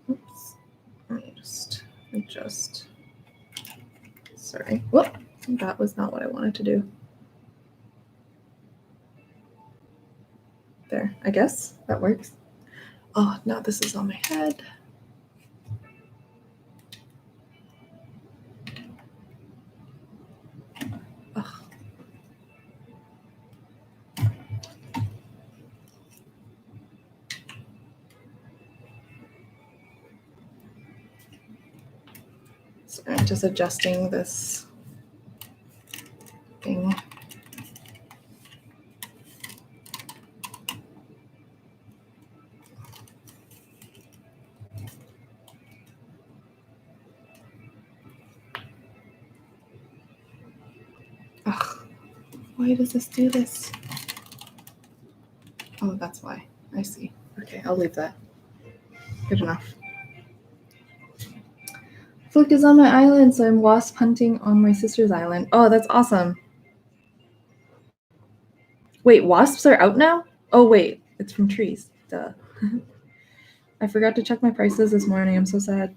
Oops. Let me just adjust. Sorry. Whoop. That was not what I wanted to do. There. I guess that works. Oh, now this is on my head. Ugh. Sorry, I'm just adjusting this thing. Ugh. Why does this do this? Oh, that's why. I see. Okay, I'll leave that. Good enough. Flick is on my island, so I'm wasp hunting on my sister's island. Oh, that's awesome. Wait, wasps are out now? Oh, wait. It's from trees. Duh. I forgot to check my prices this morning. I'm so sad.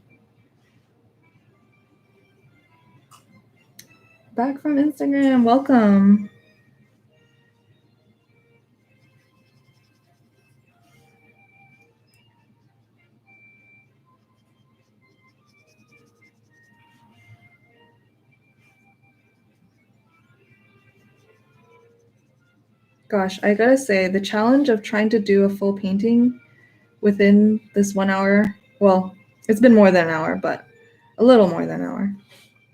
Back from Instagram. Welcome. Gosh, I gotta say, the challenge of trying to do a full painting within this 1 hour, well, it's been more than an hour, but a little more than an hour.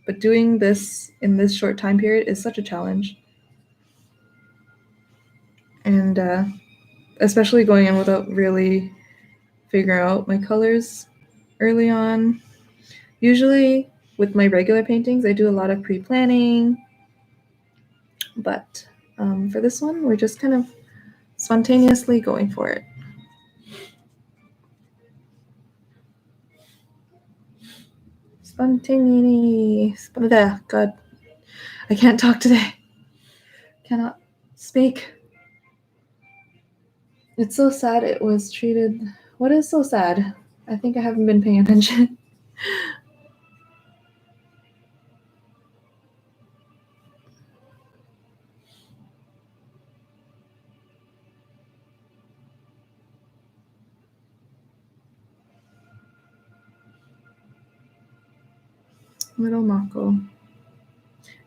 But doing this in this short time period is such a challenge. And especially going in without really figuring out my colors early on. Usually with my regular paintings, I do a lot of pre-planning. But for this one, we're just kind of spontaneously going for it. Spontaneity. God, I can't talk today. Cannot speak. It's so sad it was treated. What is so sad? I think I haven't been paying attention. Little Mako.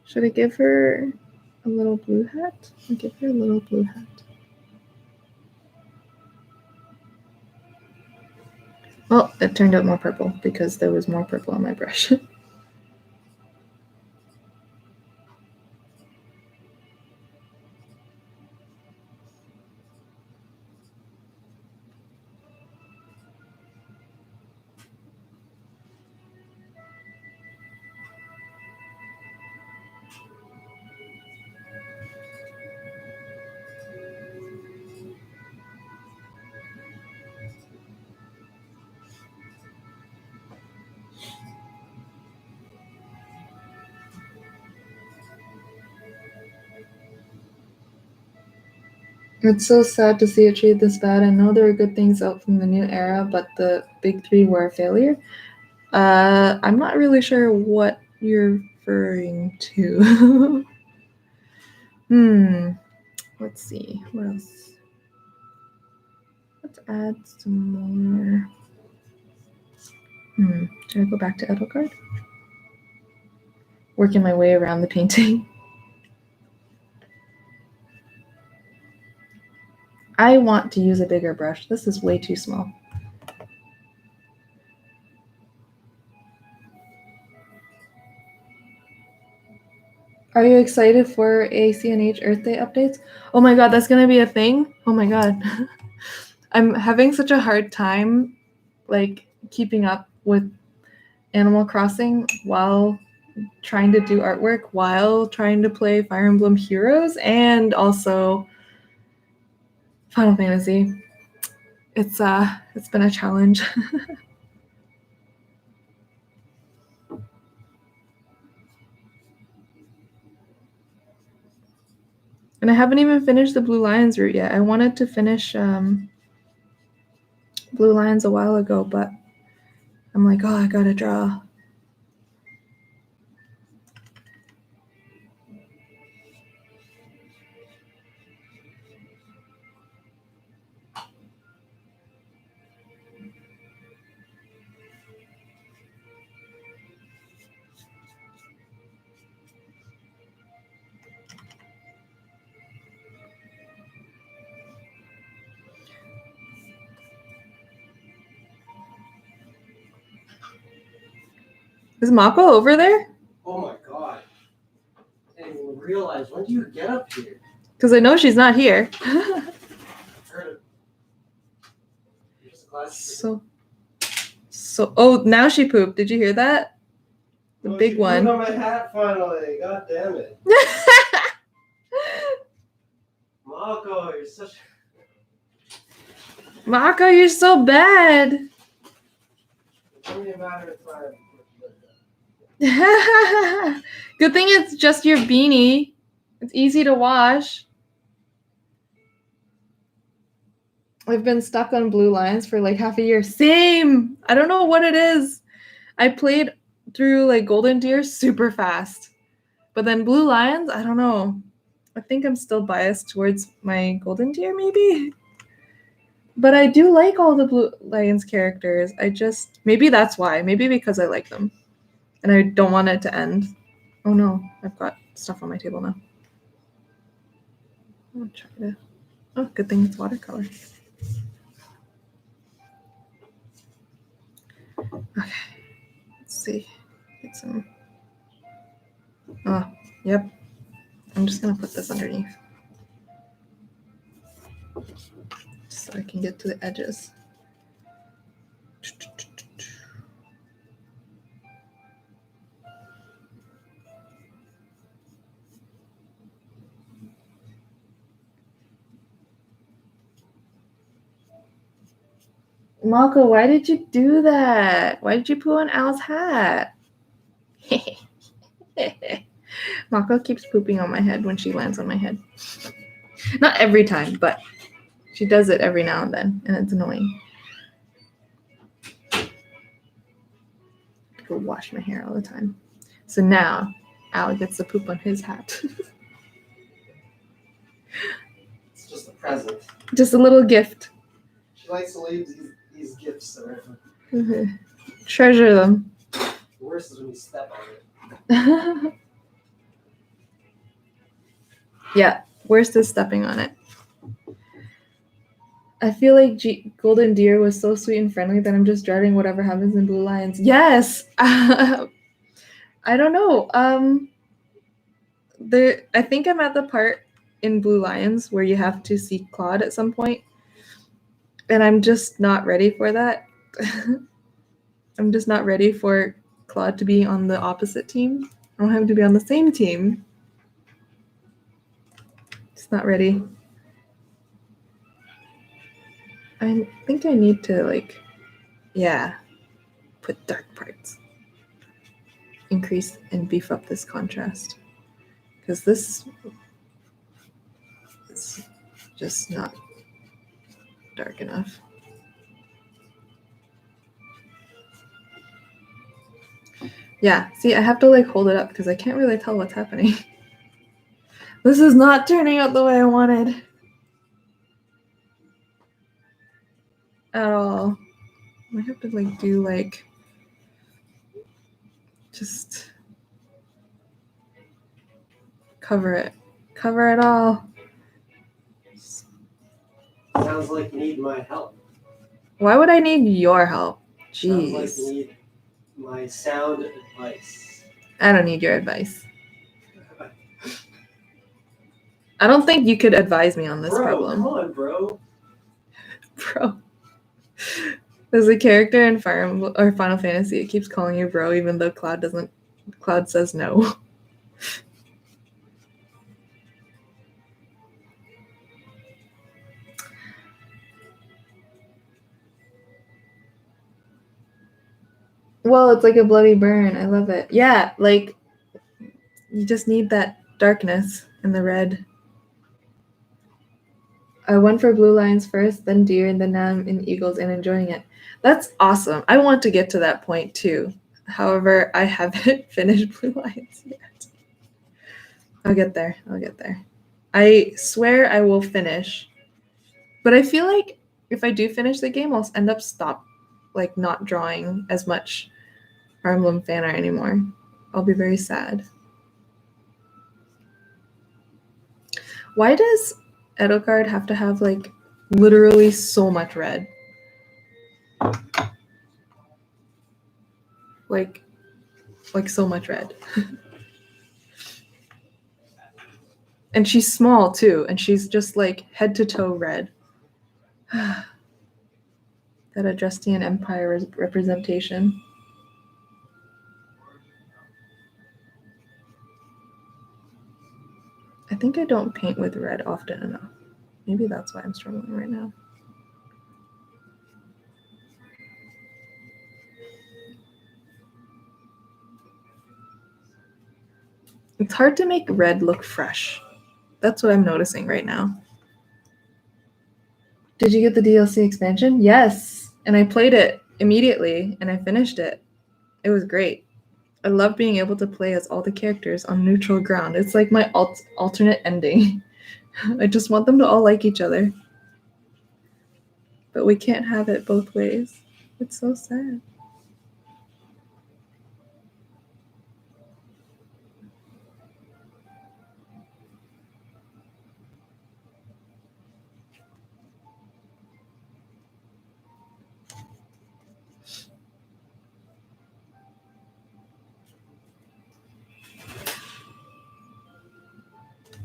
Should I give her a little blue hat? I'll give her a little blue hat. Well, it turned out more purple because there was more purple on my brush. It's so sad to see it treated this bad. I know there were good things out from the new era, but the big three were a failure. I'm not really sure what you're referring to. Let's see. What else? Let's add some more. Should I go back to Edelgard? Working my way around the painting. I want to use a bigger brush. This is way too small. Are you excited for a CNH Earth Day updates? Oh my god, that's going to be a thing? Oh my god. I'm having such a hard time like keeping up with Animal Crossing while trying to do artwork, while trying to play Fire Emblem Heroes, and also Final Fantasy. It's been a challenge. And I haven't even finished the Blue Lions route yet. I wanted to finish Blue Lions a while ago, but I'm like, oh, I gotta draw. Is Mako over there? Oh my god. I didn't even realize. When do you get up here? Because I know she's not here. So, oh, now she pooped. Did you hear that? The big one. On my hat finally. God damn it. Mako, you're such. Mako, you're so bad. It's only a matter of time. Good thing it's just your beanie. It's easy to wash. I've been stuck on Blue Lions for like half a year. Same. I don't know what it is. I played through like Golden Deer super fast. But then Blue Lions, I don't know. I think I'm still biased towards my Golden Deer maybe. But I do like all the Blue Lions characters. Maybe that's why. Maybe because I like them. And I don't want it to end. Oh no, I've got stuff on my table now. I'll try to. Oh, good thing it's watercolor. Okay, let's see. Get some. Oh, yep. I'm just gonna put this underneath so I can get to the edges. Mako, why did you do that? Why did you poo on Al's hat? Mako keeps pooping on my head when she lands on my head. Not every time, but she does it every now and then, and it's annoying. I go wash my hair all the time. So now Al gets to poop on his hat. It's just a present. Just a little gift. She likes to leave these gifts around. Treasure them. The worst is when you step on it. Yeah, worst is stepping on it. I feel like Golden Deer was so sweet and friendly that I'm just dreading whatever happens in Blue Lions. Yes! I don't know. I think I'm at the part in Blue Lions where you have to see Claude at some point. And I'm just not ready for that. I'm just not ready for Claude to be on the opposite team. I want him to be on the same team. Just not ready. I think I need to put dark parts. Increase and beef up this contrast. Because this is just not dark enough. Yeah, see, I have to like hold it up because I can't really tell what's happening. This is not turning out the way I wanted. At all. I have to like do like just cover it. Cover it all. Sounds like you need my help. Why would I need your help? Jeez. Sounds like you need my sound advice. I don't need your advice. I don't think you could advise me on this problem. Come on, bro. Bro. There's a character in Final Fantasy. It keeps calling you bro, even though Cloud doesn't. Cloud says no. Well, it's like a bloody burn. I love it. Yeah, like you just need that darkness in the red. I went for blue lions first, then deer, and then now I'm in eagles and enjoying it. That's awesome. I want to get to that point too. However, I haven't finished blue lions yet. I'll get there. I'll get there. I swear I will finish. But I feel like if I do finish the game, I'll end up not drawing as much Fire Emblem fan art anymore. I'll be very sad. Why does Edelgard have to have like literally so much red? Like so much red. And she's small too, and she's just like head to toe red. That Adrestian Empire representation. I think I don't paint with red often enough. Maybe that's why I'm struggling right now. It's hard to make red look fresh. That's what I'm noticing right now. Did you get the DLC expansion? Yes. And I played it immediately and I finished it. It was great. I love being able to play as all the characters on neutral ground. It's like my alternate ending. I just want them to all like each other. But we can't have it both ways. It's so sad.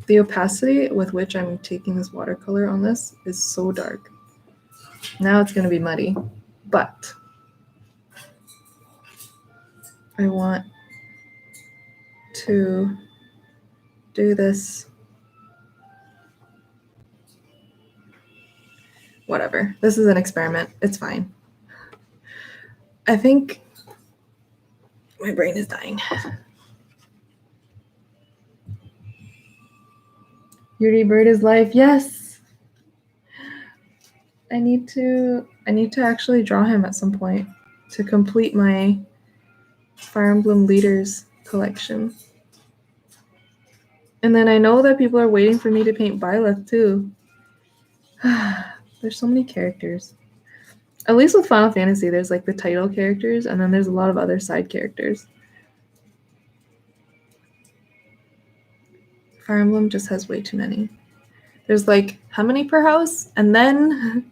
The opacity with which I'm taking this watercolor on this is so dark. Now it's going to be muddy, but I want to do this. Whatever. This is an experiment. It's fine. I think my brain is dying. Yuri Bird is life. Yes. I need to actually draw him at some point to complete my Fire Emblem Leaders collection. And then I know that people are waiting for me to paint Byleth too. There's so many characters. At least with Final Fantasy, there's like the title characters, and then there's a lot of other side characters. Fire Emblem just has way too many. There's like, how many per house? And then...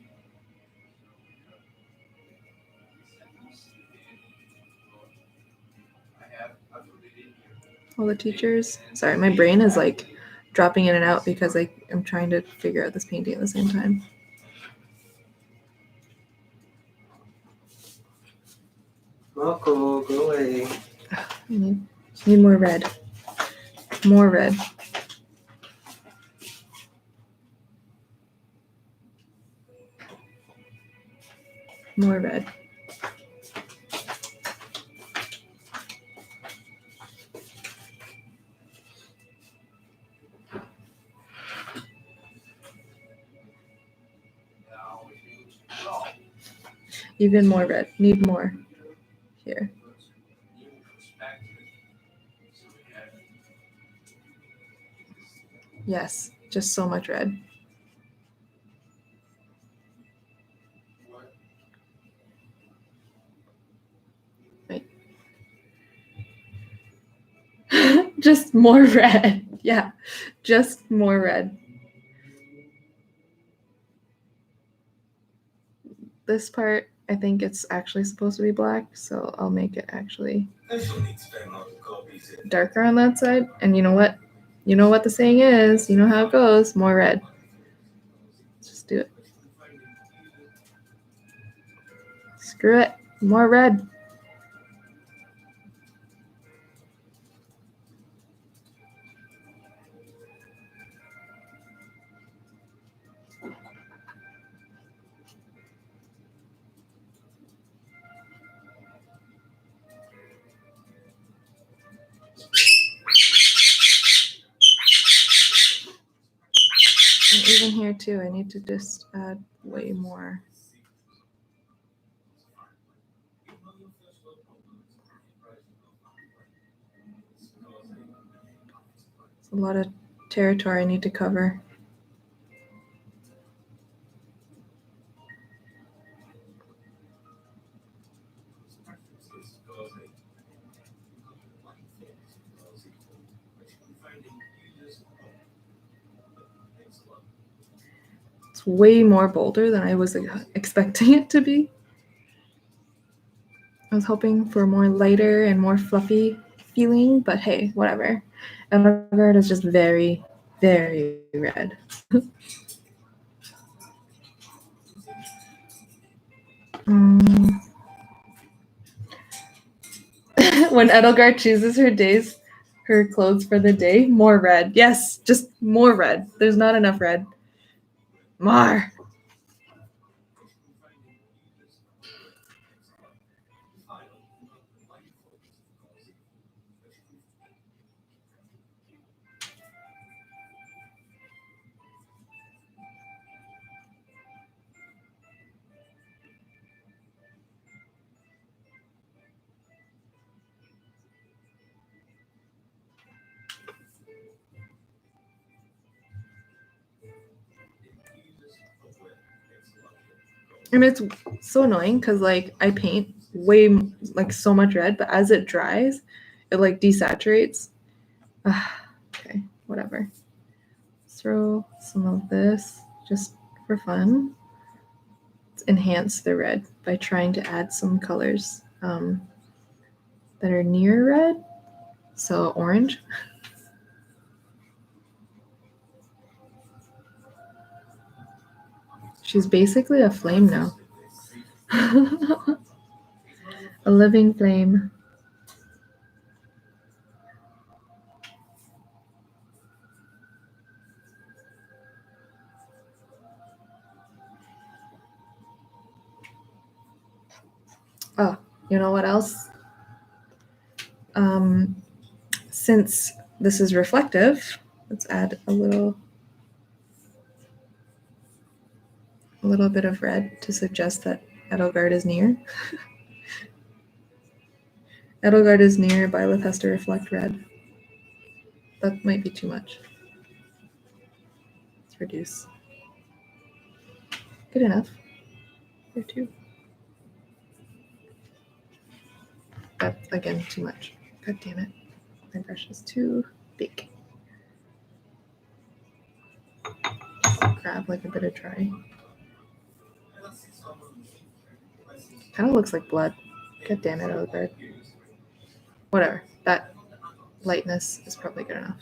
all the teachers. Sorry, my brain is like dropping in and out because I'm trying to figure out this painting at the same time. Mako, go away. I need more red. More red. More red. Even more red. Need more here. Yes, just so much red. Wait. Just more red. Yeah, just more red. This part, I think it's actually supposed to be black, so I'll make it actually darker on that side. And you know what? You know what the saying is. You know how it goes. More red. Let's just do it. Screw it. More red. And even here too, I need to just add way more. It's a lot of territory I need to cover. It's way more bolder than I was expecting it to be. I was hoping for a more lighter and more fluffy feeling, but hey, whatever. Edeleth is just very, very red. When Edelgard chooses her clothes for the day, more red. Yes, just more red. There's not enough red. More. And it's so annoying because like I paint way like so much red, but as it dries, it like desaturates. Okay, whatever. Throw some of this just for fun. Let's enhance the red by trying to add some colors that are near red. So orange. She's basically a flame now. A living flame. Oh, you know what else? Since this is reflective, let's add a little bit of red to suggest that Edelgard is near. Edelgard is near, Edeleth has to reflect red. That might be too much. Let's reduce. Good enough. Here too. That's again too much. God damn it. My brush is too big. Grab like a bit of dry. Kind of looks like blood. God damn it, Edelgard. Whatever. That lightness is probably good enough.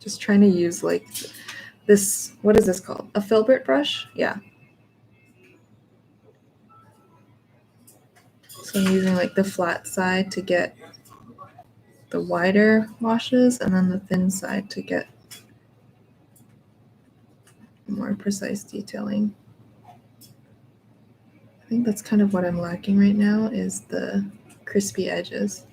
Just trying to use like this, what is this called? A filbert brush? Yeah. So I'm using like the flat side to get the wider washes and then the thin side to get more precise detailing. I think that's kind of what I'm lacking right now is the crispy edges.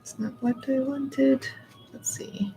It's not what I wanted. Let's see.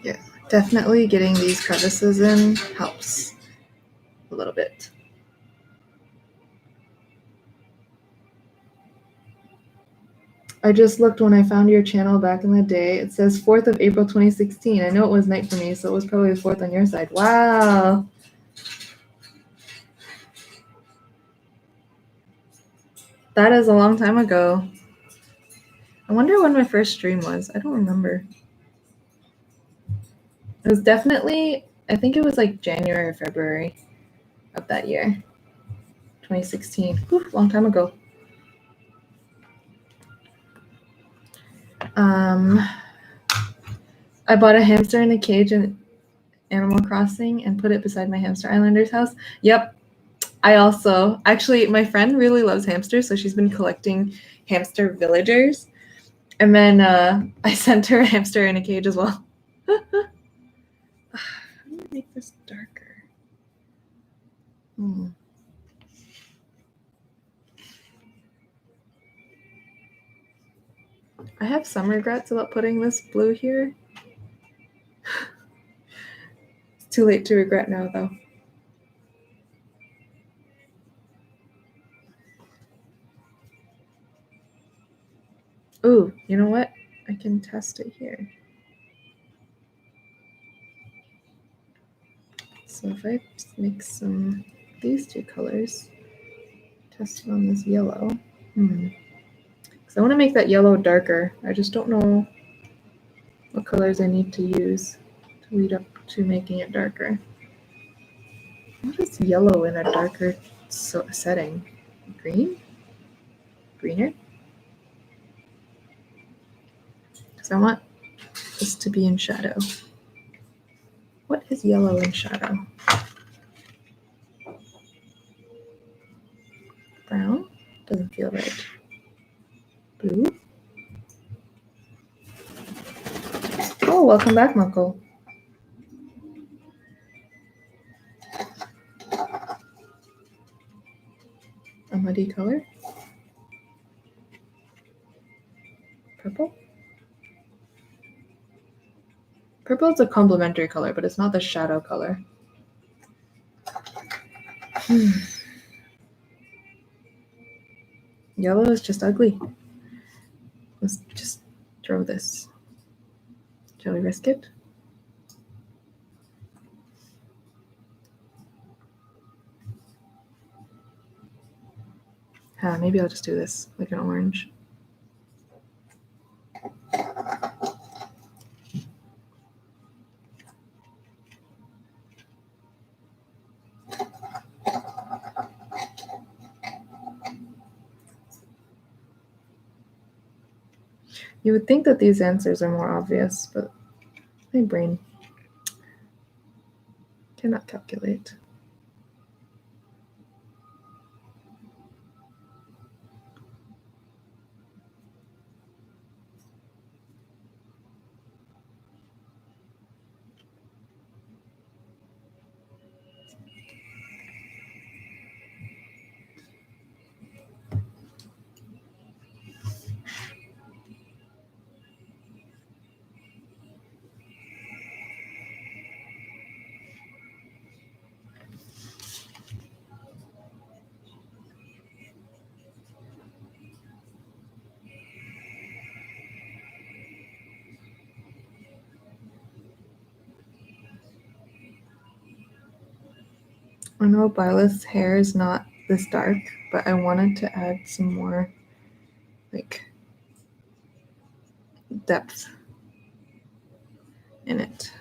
Yeah, definitely getting these crevices in helps a little bit. I just looked when I found your channel back in the day. It says 4th of April 2016. I know it was night for me, so it was probably the 4th on your side. Wow. That is a long time ago. I wonder when my first stream was. I don't remember. It was definitely, I think it was like January or February of that year. 2016. Whew, long time ago. I bought a hamster in a cage in Animal Crossing and put it beside my Hamster Islander's house. Yep. I also, actually, my friend really loves hamsters, so she's been collecting hamster villagers. And then I sent her a hamster in a cage as well. How do I make this darker? I have some regrets about putting this blue here. It's too late to regret now, though. Ooh, you know what? I can test it here. So if I mix some these two colors, test it on this yellow. Because I want to make that yellow darker. I just don't know what colors I need to use to lead up to making it darker. What is yellow in a darker setting? Green? Greener? Because I want this to be in shadow. What is yellow in shadow? Brown? Doesn't feel right. Blue? Oh, welcome back, Mako. A muddy color? Purple? Purple is a complementary color, but it's not the shadow color. Yellow is just ugly. Let's just throw this. Shall we risk it? Maybe I'll just do this, like an orange. You would think that these answers are more obvious, but my brain cannot calculate. I know Violet's hair is not this dark, but I wanted to add some more like depth in it.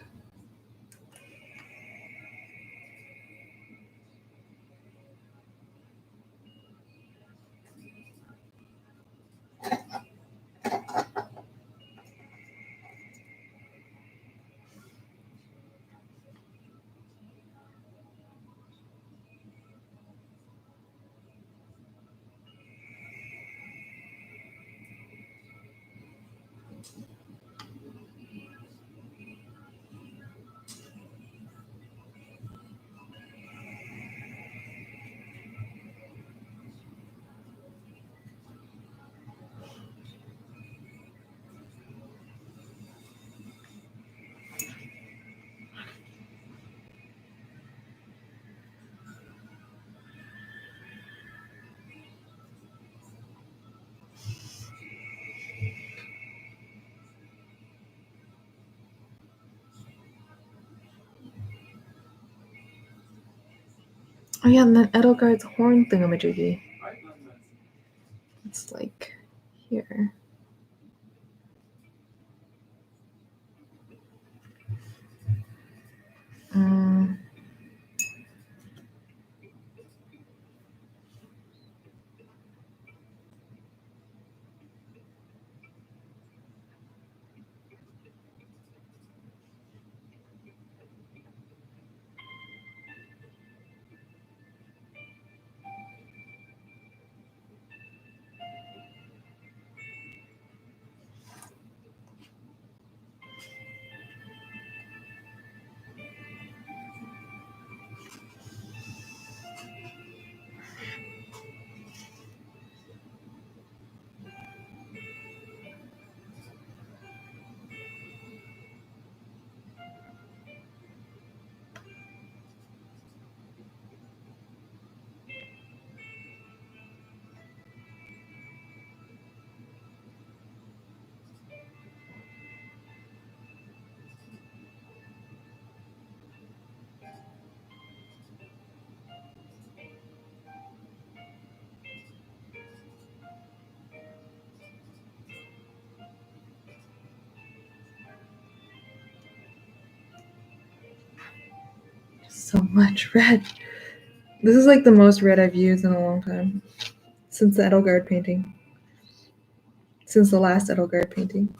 Oh yeah, and then Edelgard's horn thingamajiggy. It's like here. So much red. This is like the most red I've used in a long time. Since the Edelgard painting. Since the last Edelgard painting.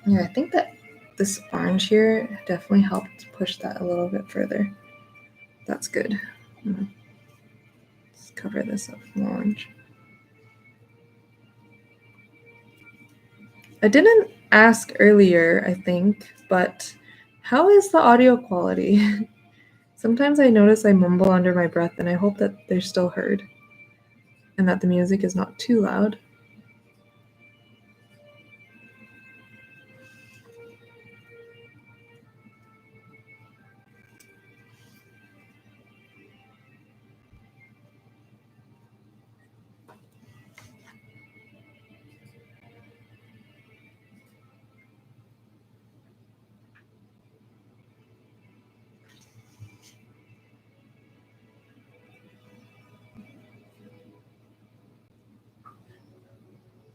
Yeah, I think that this orange here definitely helped push that a little bit further. That's good. Let's cover this up with orange. I didn't ask earlier, I think, but how is the audio quality? Sometimes I notice I mumble under my breath, and I hope that they're still heard and that the music is not too loud.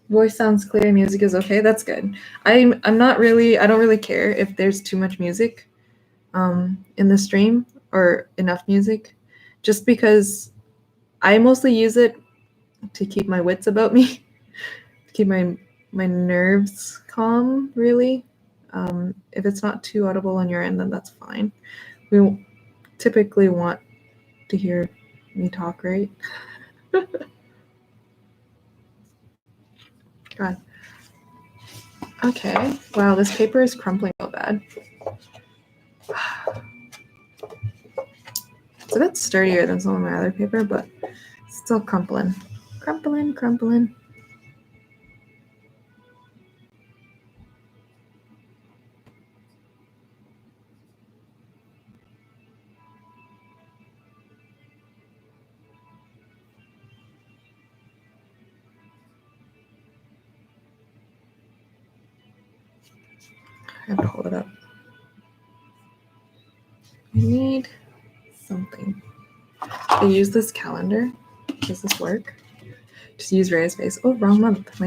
Voice sounds clear, music is okay. That's good. I don't really care if there's too much music in the stream or enough music, just because I mostly use it to keep my wits about me, to keep my nerves calm, really. If it's not too audible on your end, then that's fine. We typically want to hear me talk, right? God. Okay. Wow, this paper is crumpling so bad. It's a bit sturdier than some of my other paper, but it's still crumpling. Crumpling. I have to hold it up. I need something. I use this calendar. Does this work? Just use Ray's face. Oh, wrong month.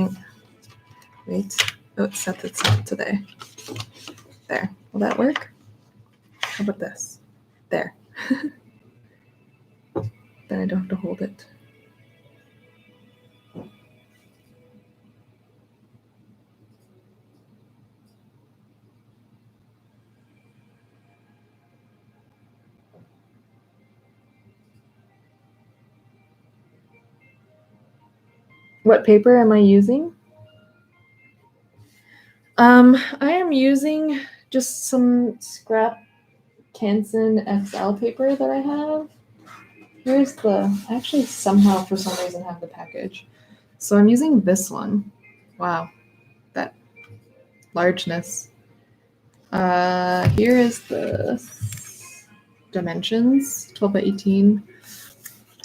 Wait. Oh, it's set today. There. Will that work? How about this? There. Then I don't have to hold it. What paper am I using? I am using just some scrap Canson XL paper that I have. Here's I actually somehow for some reason have the package. So I'm using this one. Wow, that largeness. Here is the dimensions, 12 by 18.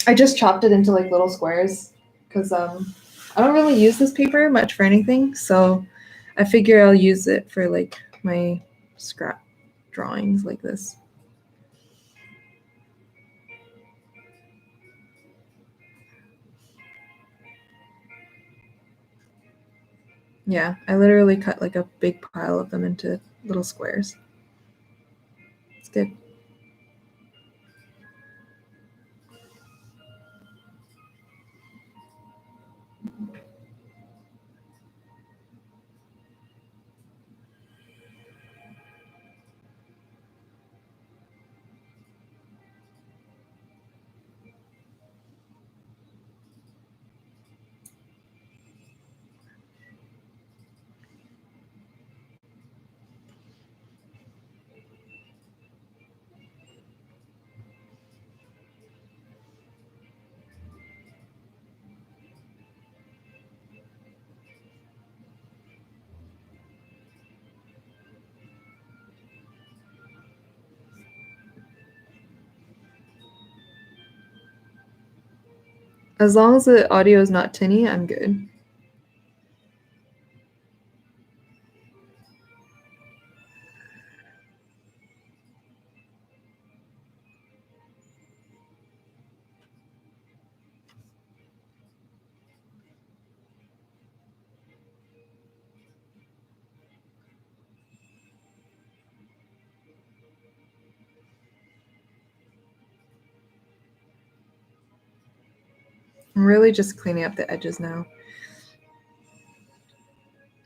I just chopped it into like little squares because I don't really use this paper much for anything, so I figure I'll use it for like my scrap drawings like this. Yeah, I literally cut like a big pile of them into little squares. It's good. As long as the audio is not tinny, I'm good. I'm really just cleaning up the edges now.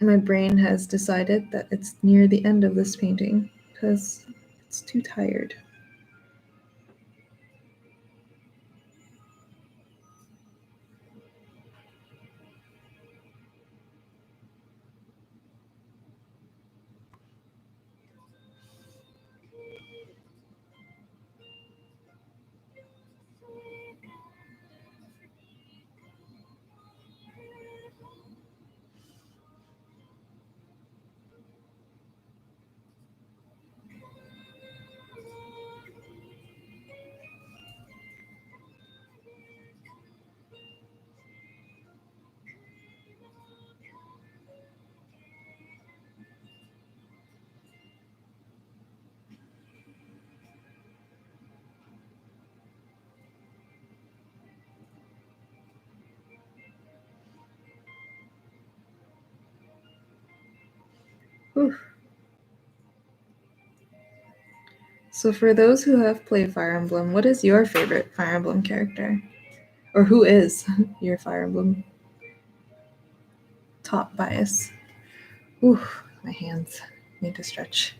My brain has decided that it's near the end of this painting because it's too tired. Whew. So for those who have played Fire Emblem, what is your favorite Fire Emblem character? Or who is your Fire Emblem top bias? Ooh, my hands need to stretch.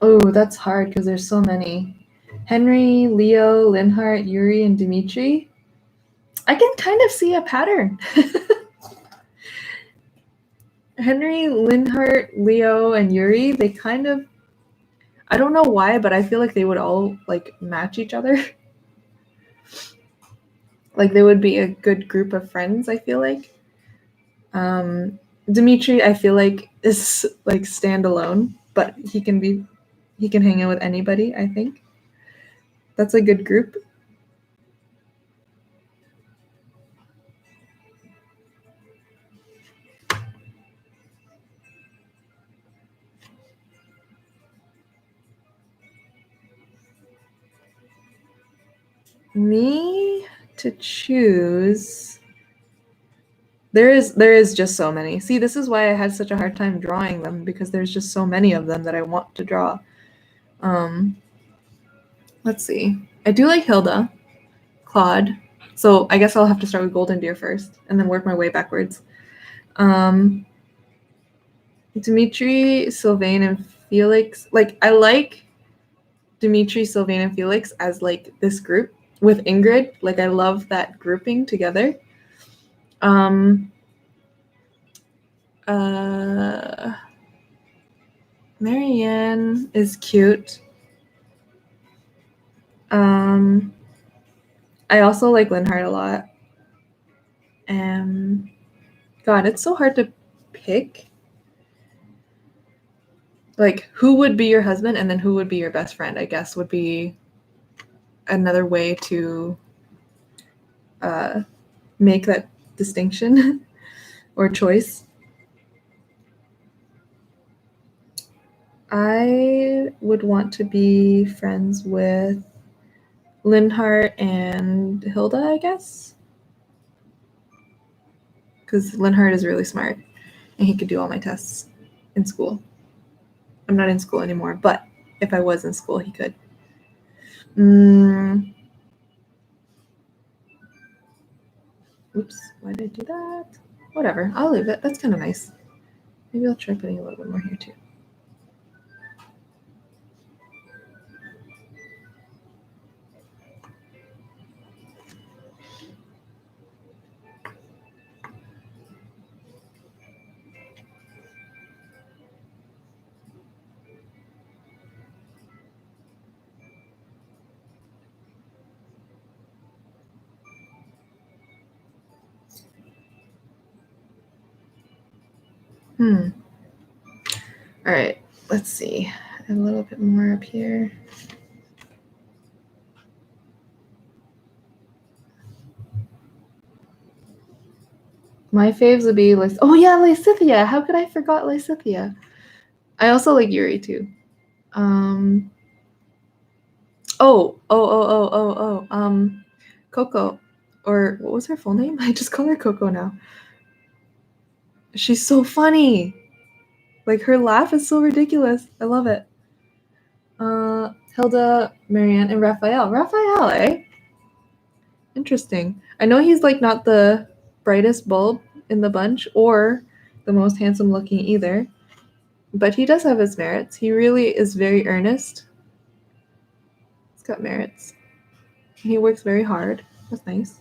Oh, that's hard because there's so many. Henry, Leo, Linhardt, Yuri, and Dimitri. I can kind of see a pattern. Henry, Linhardt, Leo, and Yuri, they kind of, I don't know why, but I feel like they would all like match each other. Like they would be a good group of friends, I feel like. Dimitri, I feel like, is like standalone, but he can hang out with anybody, I think. That's a good group. Me to choose. There is just so many. See, this is why I had such a hard time drawing them, because there's just so many of them that I want to draw. Let's see. I do like Hilda, Claude. So I guess I'll have to start with Golden Deer first and then work my way backwards. Dimitri, Sylvain, and Felix. Like, I like Dimitri, Sylvain, and Felix as like this group with Ingrid. Like, I love that grouping together. Marianne is cute. I also like Linhardt a lot. God, it's so hard to pick. Like, who would be your husband and then who would be your best friend, I guess, would be another way to make that distinction or choice. I would want to be friends with Linhardt and Hilda, I guess. Because Linhardt is really smart and he could do all my tests in school. I'm not in school anymore, but if I was in school, he could. Oops, why did I do that? Whatever, I'll leave it. That's kind of nice. Maybe I'll try putting a little bit more here too. All right, let's see. A little bit more up here. My faves would be oh yeah, Lysithia. How could I forgot Lysithia? I also like Yuri too. Coco, or what was her full name? I just call her Coco now. She's so funny. Like, her laugh is so ridiculous. I love it. Hilda, Marianne, and Raphael. Raphael, eh? Interesting. I know he's like not the brightest bulb in the bunch or the most handsome looking either, but he does have his merits. He really is very earnest. He's got merits. He works very hard. That's nice.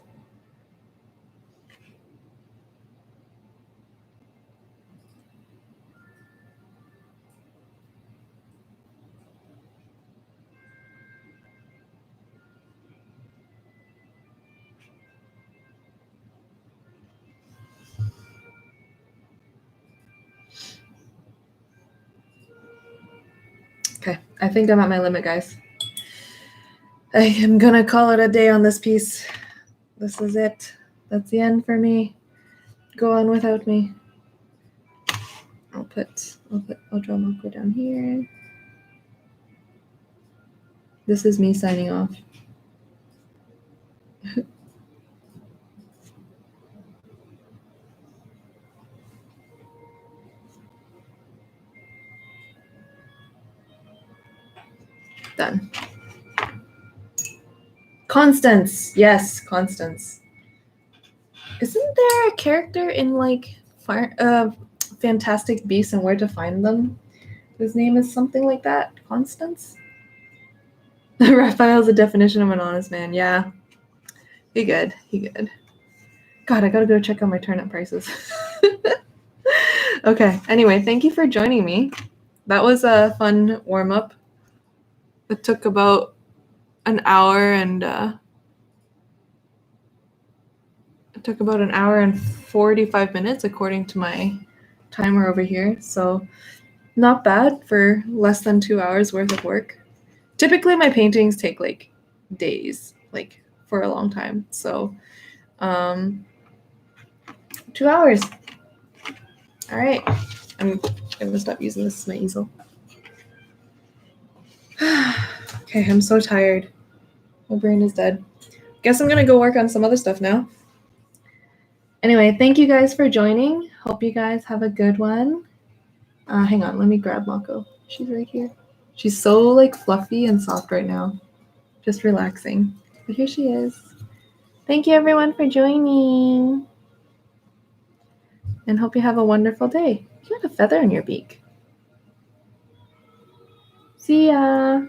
Okay, I think I'm at my limit, guys. I am gonna call it a day on this piece. This is it. That's the end for me. Go on without me. I'll draw Mako down here. This is me signing off. Done. Constance. Yes, Constance. Isn't there a character in like Fantastic Beasts and Where to Find Them? His name is something like that. Constance? Raphael's the definition of an honest man. Yeah. He good. God, I gotta go check on my turnip prices. Okay. Anyway, thank you for joining me. That was a fun warm-up. It took about an hour and 45 minutes according to my timer over here. So not bad for less than 2 hours worth of work. Typically my paintings take like days, like for a long time. So 2 hours. All right. I'm gonna stop using this as my easel. Okay, I'm so tired. My brain is dead. Guess I'm gonna go work on some other stuff now. Anyway, thank you guys for joining. Hope you guys have a good one. Hang on, let me grab Mako. She's right here. She's so like fluffy and soft right now. Just relaxing. But here she is. Thank you everyone for joining. And hope you have a wonderful day. You got a feather in your beak. See ya.